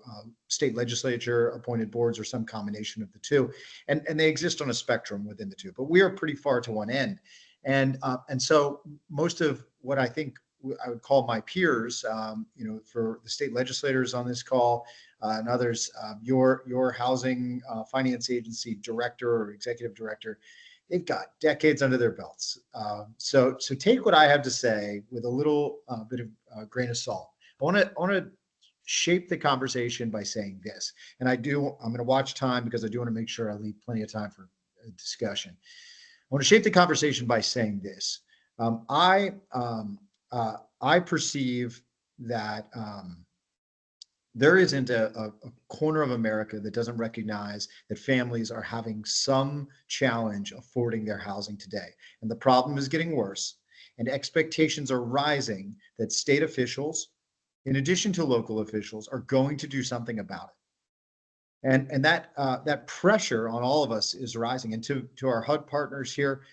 state legislature appointed boards, or some combination of the two, and they exist on a spectrum within the two. But we are pretty far to one end, and so most of what I think I would call my peers, for the state legislators on this call and others, your housing finance agency director or executive director, they've got decades under their belts. So take what I have to say with a little bit of grain of salt. I want to shape the conversation by saying this, and I'm going to watch time because I do want to make sure I leave plenty of time for a discussion. I want to shape the conversation by saying this. I perceive that there isn't a corner of America that doesn't recognize that families are having some challenge affording their housing today. And the problem is getting worse, and expectations are rising that state officials, in addition to local officials, are going to do something about it. And that pressure on all of us is rising. And to our HUD partners here,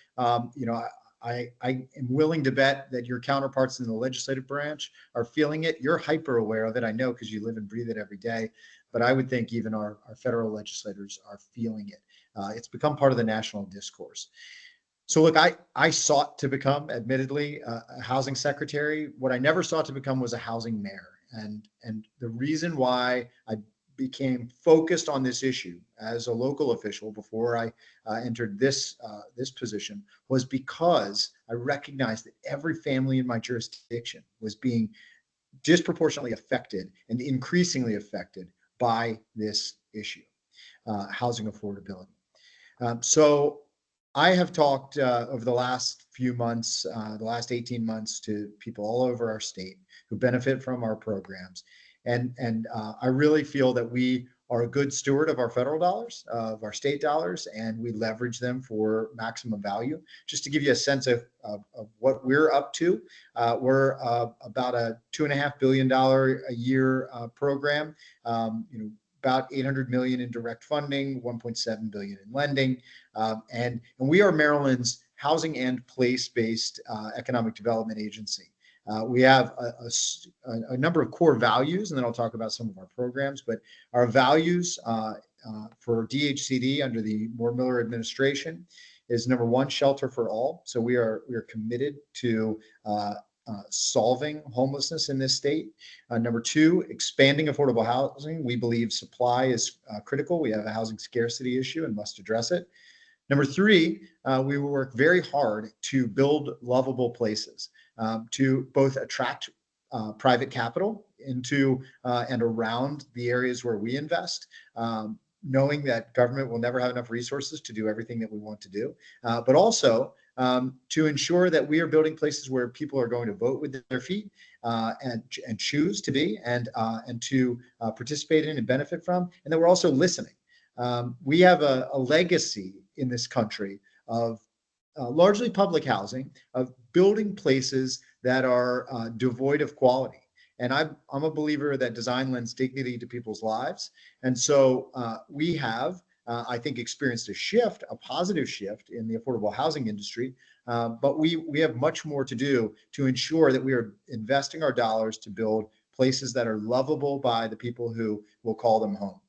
I am willing to bet that your counterparts in the legislative branch are feeling it. You're hyper aware of it, I know, because you live and breathe it every day. But I would think even our federal legislators are feeling it. It's become part of the national discourse. So look, I sought to become, admittedly, a housing secretary. What I never sought to become was a housing mayor. And the reason why I became focused on this issue as a local official before I entered this position was because I recognized that every family in my jurisdiction was being disproportionately affected and increasingly affected by this issue, housing affordability. So I have talked over the last few months, the last 18 months, to people all over our state who benefit from our programs. And I really feel that we are a good steward of our federal dollars, of our state dollars, and we leverage them for maximum value. Just to give you a sense of what we're up to, we're about a $2.5 billion a year program. About $800 million in direct funding, $1.7 billion in lending, and we are Maryland's housing and place-based economic development agency. We have a number of core values, and then I'll talk about some of our programs. But our values for DHCD under the Moore-Miller administration is, number one, shelter for all. So we are committed to solving homelessness in this state. Number two, expanding affordable housing. We believe supply is critical. We have a housing scarcity issue and must address it. Number three, we will work very hard to build lovable places, to both attract private capital into and around the areas where we invest, knowing that government will never have enough resources to do everything that we want to do, but also to ensure that we are building places where people are going to vote with their feet and choose to be and to participate in and benefit from, and that we're also listening. We have a legacy in this country of largely public housing, of building places that are devoid of quality. And I'm a believer that design lends dignity to people's lives. And so we have, I think, experienced a positive shift in the affordable housing industry. But we have much more to do to ensure that we are investing our dollars to build places that are lovable by the people who will call them home.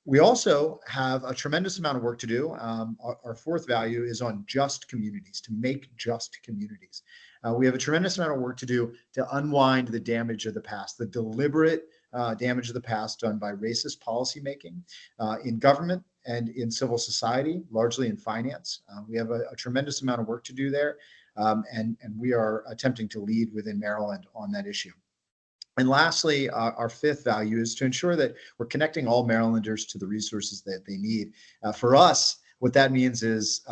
We also have a tremendous amount of work to do. Our fourth value is on just communities, to make just communities. We have a tremendous amount of work to do to unwind the damage of the past, the deliberate damage of the past done by racist policymaking in government and in civil society, largely in finance. We have a tremendous amount of work to do there, and we are attempting to lead within Maryland on that issue. And lastly, our fifth value is to ensure that we're connecting all Marylanders to the resources that they need. For us, what that means is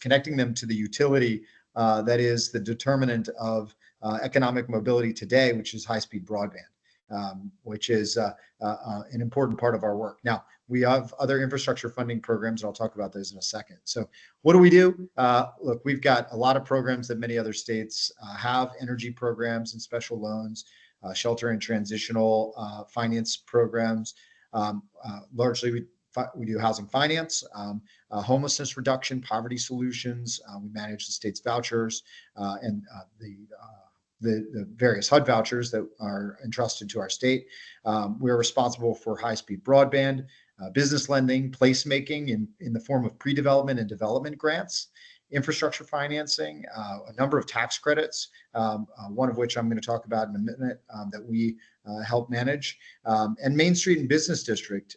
connecting them to the utility that is the determinant of economic mobility today, which is high-speed broadband, which is an important part of our work. Now, we have other infrastructure funding programs, and I'll talk about those in a second. So what do? Look, we've got a lot of programs that many other states have, energy programs and special loans, shelter and transitional finance programs. Largely, we do housing finance, homelessness reduction, poverty solutions. We manage the state's vouchers and the various HUD vouchers that are entrusted to our state. We're responsible for high-speed broadband, business lending, placemaking in the form of pre-development and development grants, infrastructure financing, a number of tax credits, one of which I'm going to talk about in a minute that we help manage, and Main Street and Business District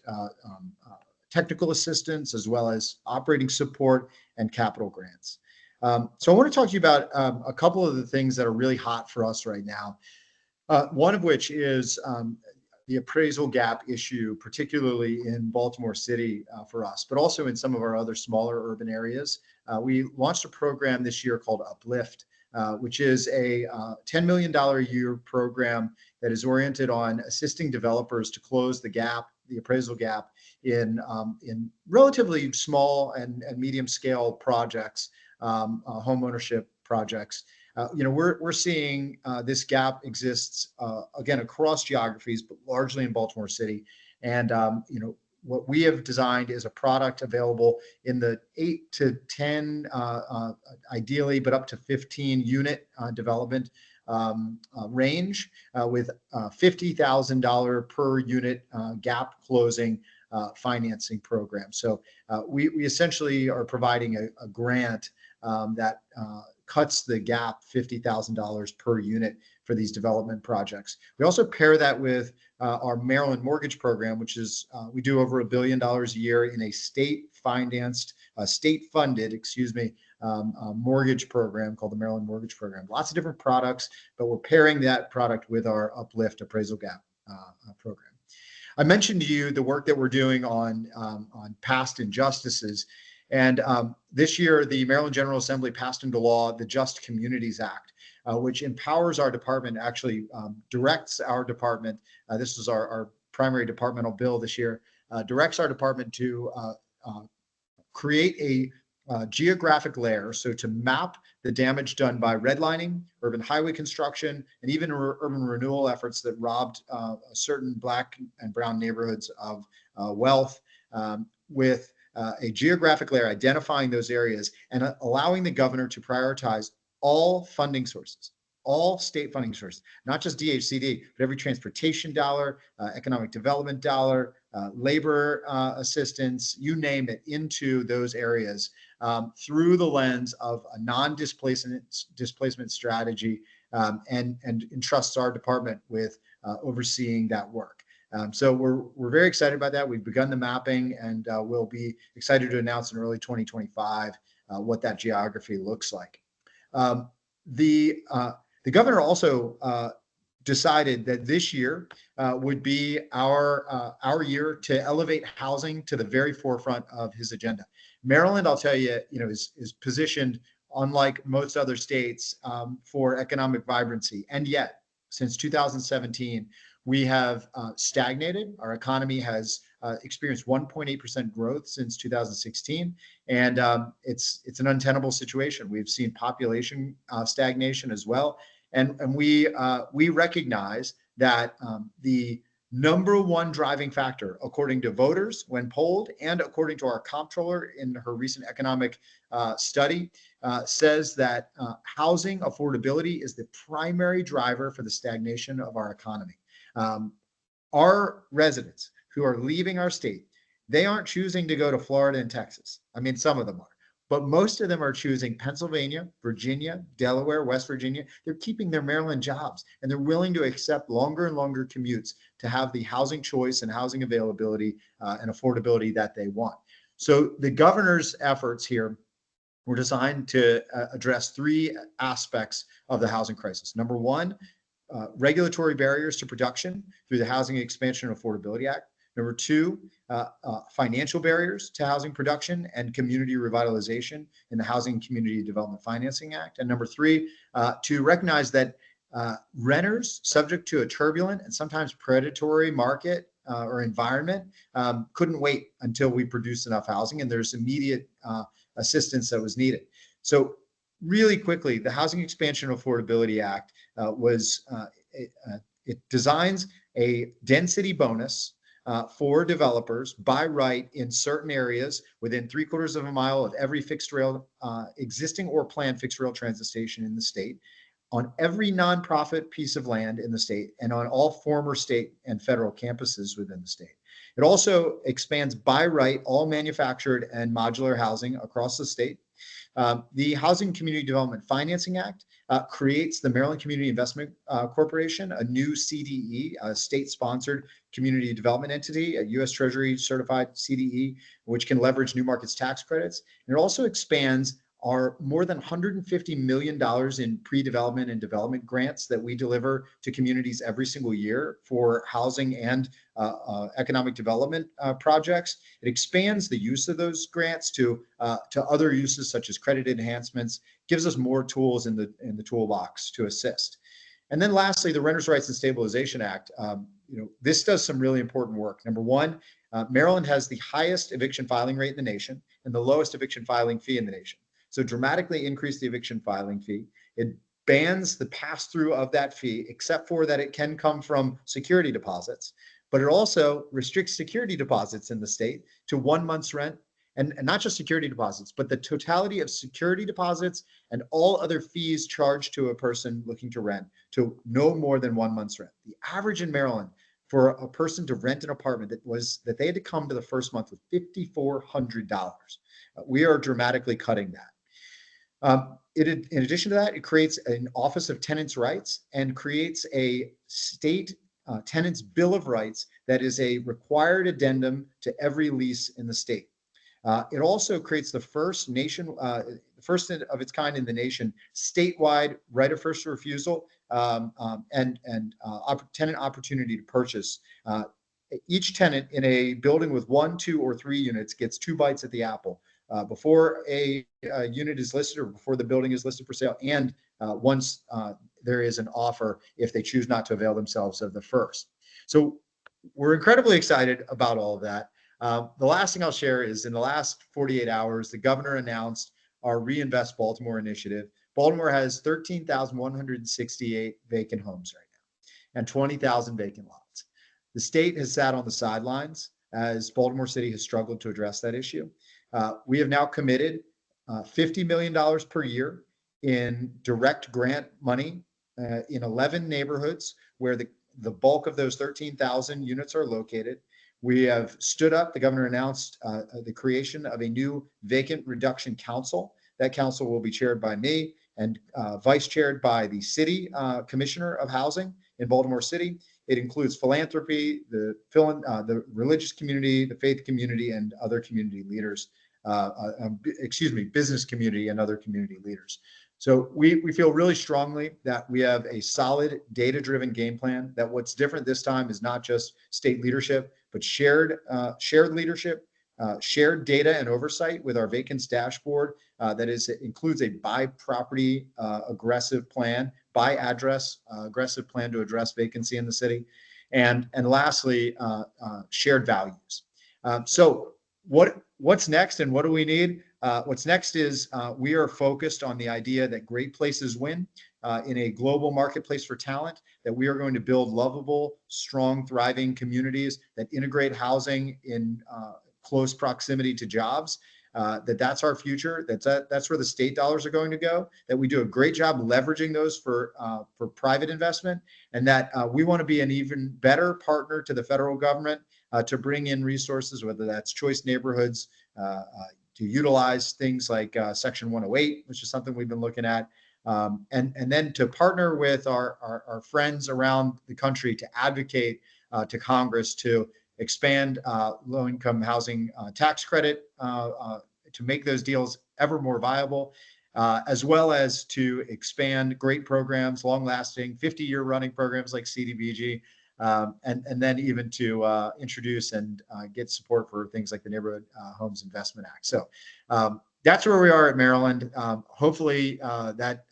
technical assistance, as well as operating support and capital grants. So I want to talk to you about a couple of the things that are really hot for us right now. One of which is the appraisal gap issue, particularly in Baltimore City for us, but also in some of our other smaller urban areas. We launched a program this year called Uplift, which is a $10 million a year program that is oriented on assisting developers to close the gap, the appraisal gap, in relatively small and medium scale projects, home ownership projects. We're seeing this gap exists again across geographies, but largely in Baltimore City. And what we have designed is a product available in the 8 to 10, ideally, but up to 15 unit development range with $50,000 per unit gap closing financing program. So we essentially are providing a grant that cuts the gap $50,000 per unit for these development projects. We also pair that with our Maryland mortgage program, which is we do over $1 billion a year in a state-funded, mortgage program called the Maryland Mortgage Program. Lots of different products, but we're pairing that product with our Uplift appraisal gap program. I mentioned to you the work that we're doing on past injustices. And this year, the Maryland General Assembly passed into law the Just Communities Act, which empowers our department, actually directs our department, this was our primary departmental bill this year, directs our department to create a geographic layer, so to map the damage done by redlining, urban highway construction, and even urban renewal efforts that robbed certain Black and brown neighborhoods of wealth, with a geographic layer identifying those areas and allowing the governor to prioritize all funding sources, all state funding sources, not just DHCD, but every transportation dollar, economic development dollar, labor assistance, you name it, into those areas through the lens of a non-displacement strategy, and entrusts our department with overseeing that work. So we're very excited about that. We've begun the mapping, and we'll be excited to announce in early 2025 what that geography looks like. The governor also decided that this year would be our year to elevate housing to the very forefront of his agenda. Maryland, I'll tell you, is positioned, unlike most other states, for economic vibrancy, and yet since 2017. We have stagnated. Our economy has experienced 1.8% growth since 2016, and it's an untenable situation. We've seen population stagnation as well, and we recognize that the number one driving factor, according to voters when polled, and according to our comptroller in her recent economic study, says that housing affordability is the primary driver for the stagnation of our economy. Our residents who are leaving our state, they aren't choosing to go to Florida and Texas. I mean, some of them are, but most of them are choosing Pennsylvania, Virginia, Delaware, West Virginia. They're keeping their Maryland jobs, and they're willing to accept longer and longer commutes to have the housing choice and housing availability and affordability that they want. So the governor's efforts here were designed to address three aspects of the housing crisis. Number one, regulatory barriers to production through the Housing Expansion and Affordability Act. Number two, financial barriers to housing production and community revitalization in the Housing and Community Development Financing Act. And number three, to recognize that renters subject to a turbulent and sometimes predatory market or environment couldn't wait until we produced enough housing, and there's immediate assistance that was needed. So really quickly, the Housing Expansion and Affordability Act it designs a density bonus for developers by right in certain areas within 3/4 of a mile of every fixed rail, existing or planned fixed rail transit station in the state, on every nonprofit piece of land in the state, and on all former state and federal campuses within the state. It also expands by right all manufactured and modular housing across the state. The Housing Community Development Financing Act creates the Maryland Community Investment Corporation, a new CDE, a state-sponsored community development entity, a U.S. Treasury certified CDE, which can leverage new markets tax credits. And it also expands our more than $150 million in pre-development and development grants that we deliver to communities every single year for housing and economic development projects. It expands the use of those grants to other uses such as credit enhancements, gives us more tools in the toolbox to assist. And then lastly, the Renters' Rights and Stabilization Act. This does some really important work. Number one, Maryland has the highest eviction filing rate in the nation and the lowest eviction filing fee in the nation. So dramatically increase the eviction filing fee. It bans the pass-through of that fee, except for that it can come from security deposits. But it also restricts security deposits in the state to 1 month's rent, and not just security deposits, but the totality of security deposits and all other fees charged to a person looking to rent to no more than 1 month's rent. The average in Maryland for a person to rent an apartment that they had to come to the first month with $5,400. We are dramatically cutting that. In addition to that, it creates an Office of Tenants' Rights and creates a state tenants' Bill of Rights that is a required addendum to every lease in the state. It also creates the first of its kind in the nation, statewide right of first refusal and tenant opportunity to purchase. Each tenant in a building with 1, 2, or 3 units gets 2 bites at the apple. Before a unit is listed or before the building is listed for sale, and once there is an offer if they choose not to avail themselves of the first. So we're incredibly excited about all of that. The last thing I'll share is in the last 48 hours, the governor announced our Reinvest Baltimore initiative. Baltimore has 13,168 vacant homes right now and 20,000 vacant lots. The state has sat on the sidelines as Baltimore City has struggled to address that issue. We have now committed $50 million per year in direct grant money in 11 neighborhoods where the bulk of those 13,000 units are located. We have stood up, the governor announced the creation of a new vacant reduction council. That council will be chaired by me and vice chaired by the city commissioner of housing in Baltimore City. It includes philanthropy, the religious community, the faith community, and other community leaders. Business community and other community leaders. So we feel really strongly that we have a solid data-driven game plan, that what's different this time is not just state leadership, but shared leadership, shared data and oversight with our vacancy dashboard that includes a by property aggressive plan, by address aggressive plan to address vacancy in the city. And lastly, shared values. So what's next and what do we need? What's next is we are focused on the idea that great places win in a global marketplace for talent, that we are going to build lovable, strong, thriving communities that integrate housing in close proximity to jobs, that's our future, that's where the state dollars are going to go, that we do a great job leveraging those for private investment, and that we want to be an even better partner to the federal government to bring in resources, whether that's choice neighborhoods, utilize things like Section 108, which is something we've been looking at, and then to partner with our friends around the country to advocate to Congress to expand low-income housing tax credit to make those deals ever more viable, as well as to expand great programs, long-lasting, 50-year running programs like CDBG, and then even to introduce and get support for things like the Neighborhood Homes Investment Act. So that's where we are at Maryland. Hopefully that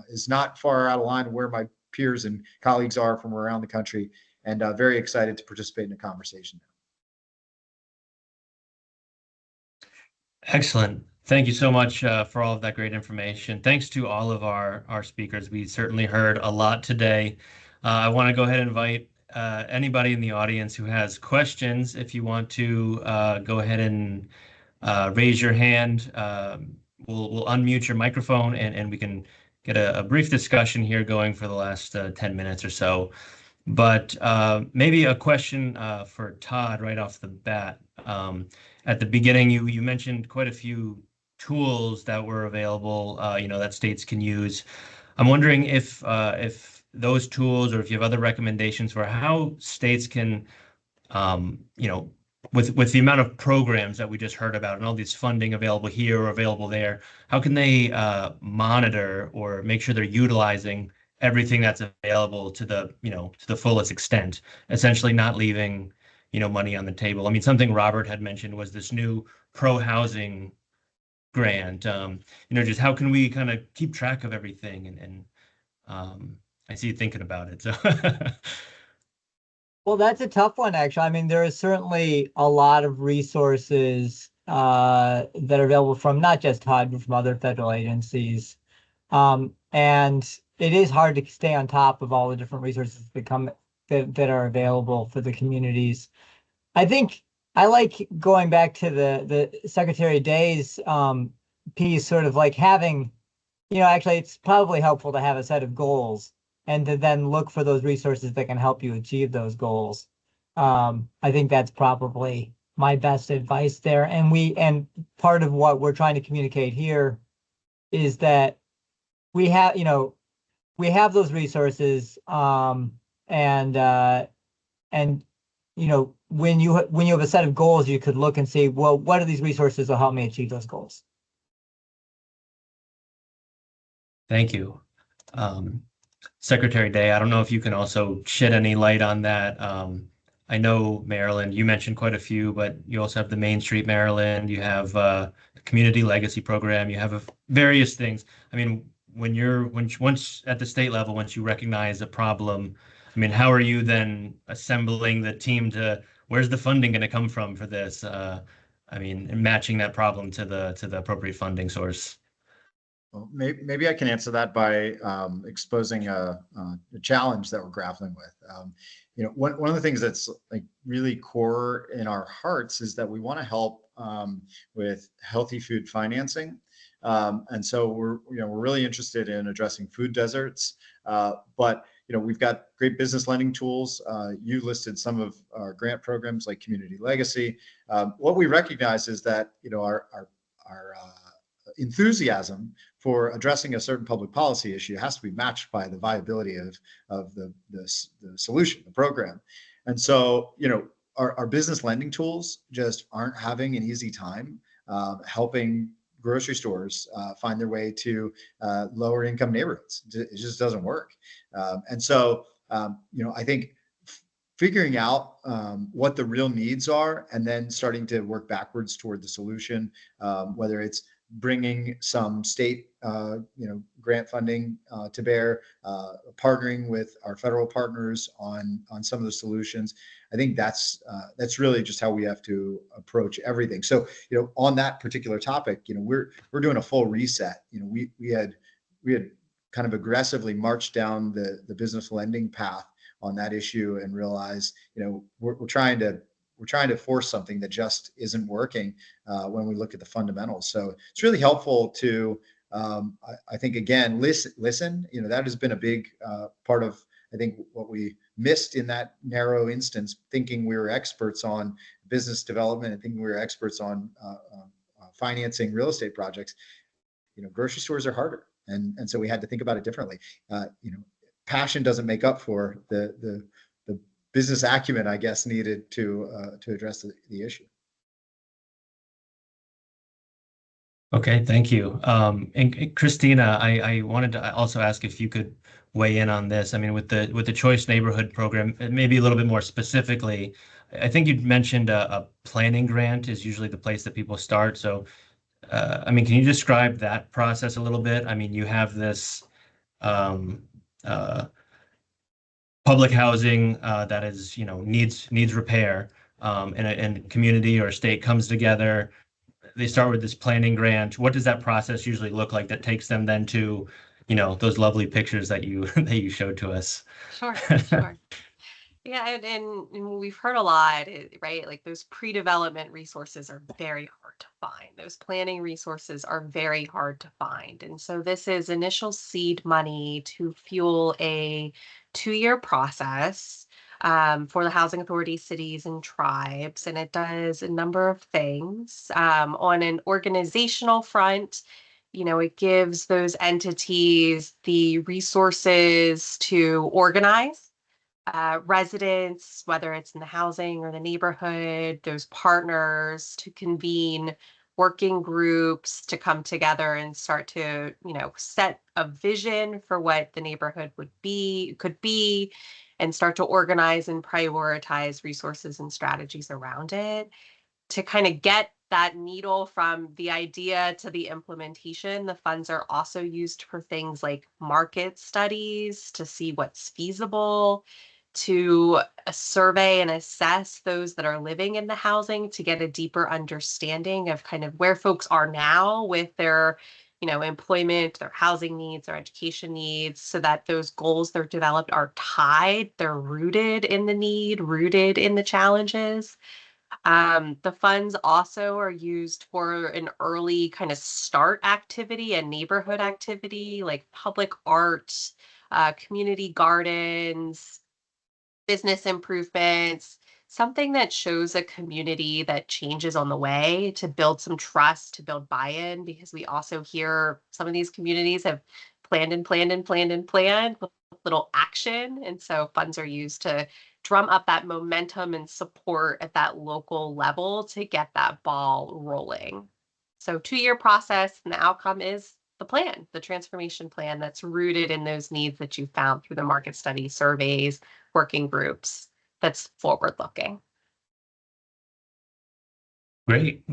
is not far out of line where my peers and colleagues are from around the country, and very excited to participate in the conversation. Excellent. Thank you so much for all of that great information. Thanks to all of our speakers. We certainly heard a lot today. I want to go ahead and invite anybody in the audience who has questions. If you want to go ahead and raise your hand, we'll unmute your microphone and we can get a brief discussion here going for the last 10 minutes or so. But maybe a question for Todd right off the bat. At the beginning, you mentioned quite a few tools that were available, that states can use. I'm wondering if those tools, or if you have other recommendations for how states can, with the amount of programs that we just heard about and all this funding available here or available there, how can they monitor or make sure they're utilizing everything that's available to the fullest extent, essentially not leaving money on the table? I mean, something Robert had mentioned was this new pro-housing grant. Just how can we kind of keep track of everything? And I see you thinking about it. So Well, that's a tough one, actually. I mean, there is certainly a lot of resources that are available from not just HUD, but from other federal agencies. And it is hard to stay on top of all the different resources that are available for the communities. I think I like going back to the Secretary Day's piece, sort of like having, actually it's probably helpful to have a set of goals and to then look for those resources that can help you achieve those goals. I think that's probably my best advice there. And part of what we're trying to communicate here is that we have those resources, and when you have a set of goals, you could look and see, well, what are these resources that will help me achieve those goals? Thank you. Secretary Day, I don't know if you can also shed any light on that. I know Maryland, you mentioned quite a few, but you also have the Main Street Maryland, you have the Community Legacy Program, you have various things. I mean, once at the state level, once you recognize a problem, I mean, how are you then assembling the team where's the funding going to come from for this? I mean, matching that problem to the appropriate funding source. Well, maybe I can answer that by exposing a challenge that we're grappling with. One of the things that's like really core in our hearts is that we want to help with healthy food financing, and so we're really interested in addressing food deserts. But we've got great business lending tools. You listed some of our grant programs like Community Legacy. What we recognize is that our enthusiasm for addressing a certain public policy issue has to be matched by the viability of the solution, the program. And so, our business lending tools just aren't having an easy time helping grocery stores find their way to lower income neighborhoods. It just doesn't work. And so, I think figuring out what the real needs are and then starting to work backwards toward the solution, whether it's bringing some state, grant funding to bear, partnering with our federal partners on some of the solutions. I think that's really just how we have to approach everything. So, on that particular topic, we're doing a full reset. We had kind of aggressively marched down the business lending path on that issue and realized, we're trying to force something that just isn't working when we look at the fundamentals. So it's really helpful to, I think, again, listen. That has been a big part of, I think, what we missed in that narrow instance, thinking we were experts on business development and thinking we were experts on financing real estate projects, grocery stores are harder. And so we had to think about it differently. Passion doesn't make up for the business acumen, I guess, needed to address the issue. Okay, thank you. And Christina, I wanted to also ask if you could weigh in on this. I mean, with the Choice Neighborhood Program, maybe a little bit more specifically, I think you'd mentioned a planning grant is usually the place that people start. So, I mean, can you describe that process a little bit? I mean, you have this public housing that is, needs repair, and a community or a state comes together. They start with this planning grant. What does that process usually look like that takes them then to, those lovely pictures that you that you showed to us? Sure, sure. Yeah, and we've heard a lot, right? Like those pre-development resources are very hard to find. Those planning resources are very hard to find. And so this is initial seed money to fuel a 2-year process for the housing authority, cities, and tribes. And it does a number of things. On an organizational front, it gives those entities the resources to organize residents, whether it's in the housing or the neighborhood, those partners to convene working groups to come together and start to, set a vision for what the neighborhood could be, and start to organize and prioritize resources and strategies around it to kind of get that needle from the idea to the implementation. The funds are also used for things like market studies to see what's feasible, to survey and assess those that are living in the housing to get a deeper understanding of kind of where folks are now with their, employment, their housing needs, their education needs, so that those goals they're developed are tied, they're rooted in the need, rooted in the challenges. The funds also are used for an early kind of start activity and neighborhood activity like public art, community gardens, business improvements, something that shows a community that changes on the way to build some trust, to build buy-in, because we also hear some of these communities have planned and planned and planned and planned with little action. And so funds are used to drum up that momentum and support at that local level to get that ball rolling. So 2-year process, and the outcome is the plan, the transformation plan that's rooted in those needs that you found through the market study surveys, working groups, that's forward looking. Great.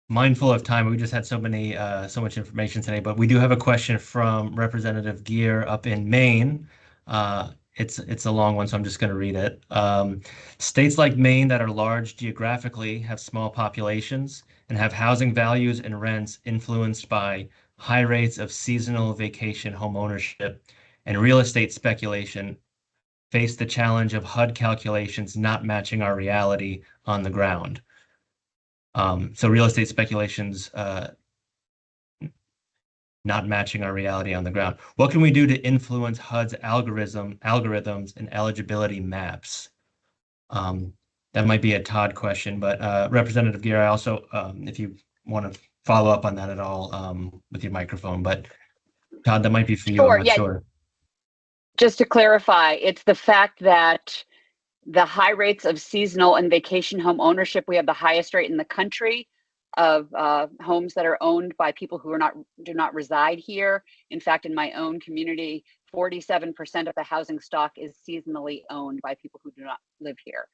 Mindful of time, we just had so much information today, but we do have a question from Representative Geer up in Maine. It's a long one, so I'm just going to read it. States like Maine that are large geographically have small populations and have housing values and rents influenced by high rates of seasonal vacation home ownership and real estate speculation face the challenge of HUD calculations not matching our reality on the ground. So real estate speculations not matching our reality on the ground. What can we do to influence HUD's algorithms and eligibility maps? That might be a Todd question, but Representative Geer, I also, if you want to follow up on that at all with your microphone, but Todd, that might be for you. Sure, I'm not sure. Just to clarify, it's the fact that the high rates of seasonal and vacation home ownership, we have the highest rate in the country of homes that are owned by people who do not reside here. In fact, in my own community, 47% of the housing stock is seasonally owned by people who do not live here.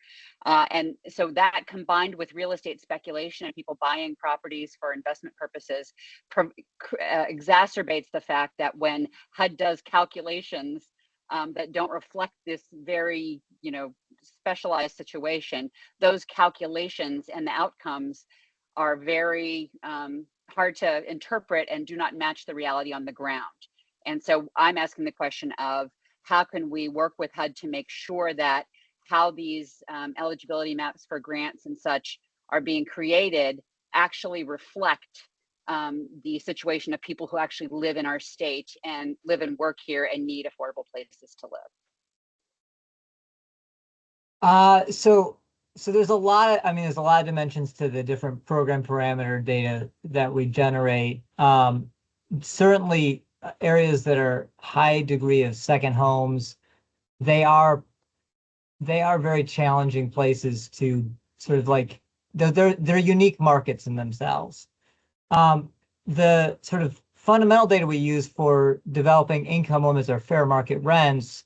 And so that, combined with real estate speculation and people buying properties for investment purposes, exacerbates the fact that when HUD does calculations that don't reflect this very, specialized situation, those calculations and the outcomes are very hard to interpret and do not match the reality on the ground. And so I'm asking the question of how can we work with HUD to make sure that how these eligibility maps for grants and such are being created actually reflect the situation of people who actually live in our state and live and work here and need affordable places to live. So so there's a lot of, there's a lot of dimensions to the different program parameter data that we generate. Certainly areas that are high degree of second homes, they are very challenging places to sort of like, they're unique markets in themselves. The sort of fundamental data we use for developing income limits or fair market rents,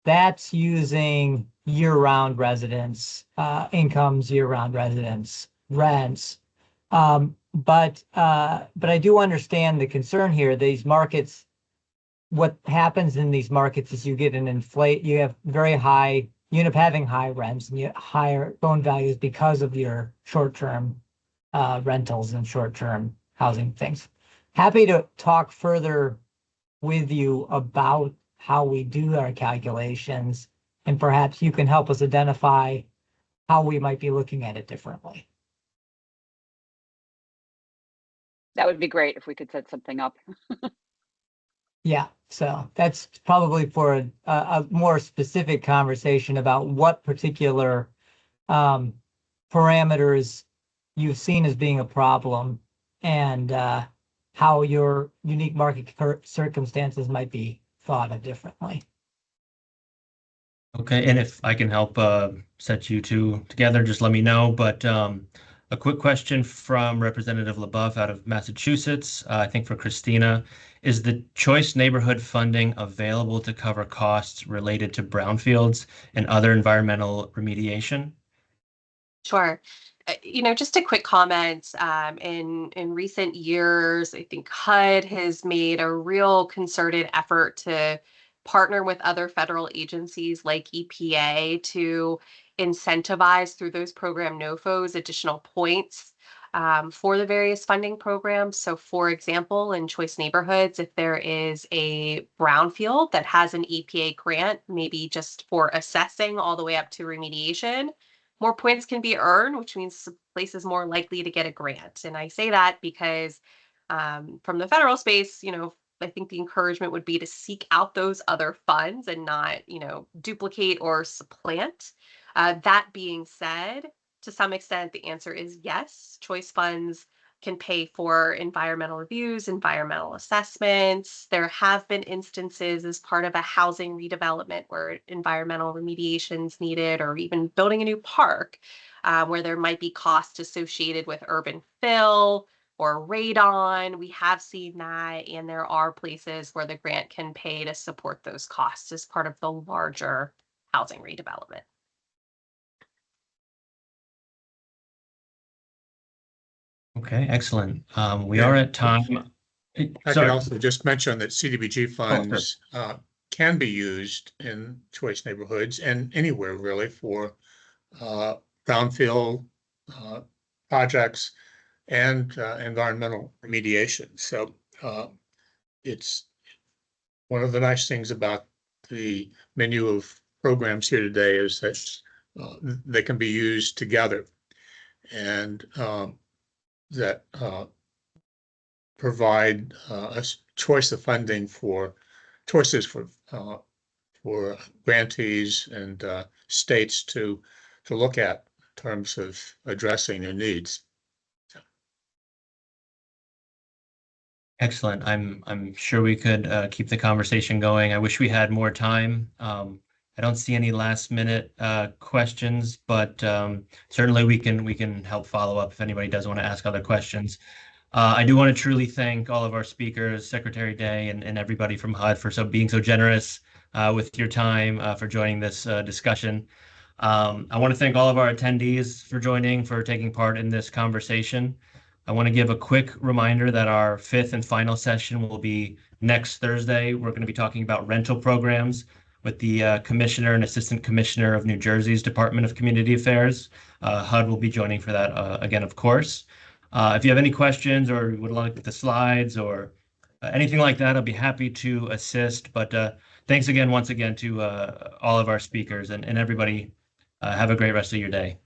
that's using year-round residents, incomes, year-round residents, rents. But I do understand the concern here. These markets, what happens in these markets is you get you have very high, you end up having high rents and you get higher loan values because of your short-term rentals and short-term housing things. Happy to talk further with you about how we do our calculations, and perhaps you can help us identify how we might be looking at it differently. That would be great if we could set something up. Yeah, so that's probably for a more specific conversation about what particular parameters you've seen as being a problem, and how your unique market circumstances might be thought of differently. Okay, and if I can help set you two together, just let me know. But a quick question from Representative LaBeouf out of Massachusetts, I think for Christina. Is the choice neighborhood funding available to cover costs related to brownfields and other environmental remediation? Sure. Just a quick comment. In recent years, I think HUD has made a real concerted effort to partner with other federal agencies like EPA to incentivize through those program NOFOs additional points for the various funding programs. So, for example, in choice neighborhoods, if there is a brownfield that has an EPA grant, maybe just for assessing all the way up to remediation, more points can be earned, which means the place is more likely to get a grant. And I say that because from the federal space, I think the encouragement would be to seek out those other funds and not, duplicate or supplant. That being said, to some extent, the answer is yes. Choice funds can pay for environmental reviews, environmental assessments. There have been instances as part of a housing redevelopment where environmental remediation is needed, or even building a new park, where there might be costs associated with urban fill or radon. We have seen that, and there are places where the grant can pay to support those costs as part of the larger housing redevelopment. Okay, excellent. We are at time. I could Sorry. also just mention that CDBG sure. funds can be used in choice neighborhoods and anywhere really for brownfield projects and environmental remediation. So it's one of the nice things about the menu of programs here today is that they can be used together, and that provide a choice of funding for choices for grantees and states to look at in terms of addressing their needs. Excellent. I'm sure we could keep the conversation going. I wish we had more time. I don't see any last minute questions, but certainly we can help follow up if anybody does want to ask other questions. I do want to truly thank all of our speakers, Secretary Day, and everybody from HUD for being so generous with your time for joining this discussion. I want to thank all of our attendees for joining, for taking part in this conversation. I want to give a quick reminder that our 5th and final session will be next Thursday. We're going to be talking about rental programs with the Commissioner and Assistant Commissioner of New Jersey's Department of Community Affairs. HUD will be joining for that again, of course. If you have any questions or would like the slides or anything like that, I'll be happy to assist. But thanks again, once again, to all of our speakers, and everybody. Have a great rest of your day.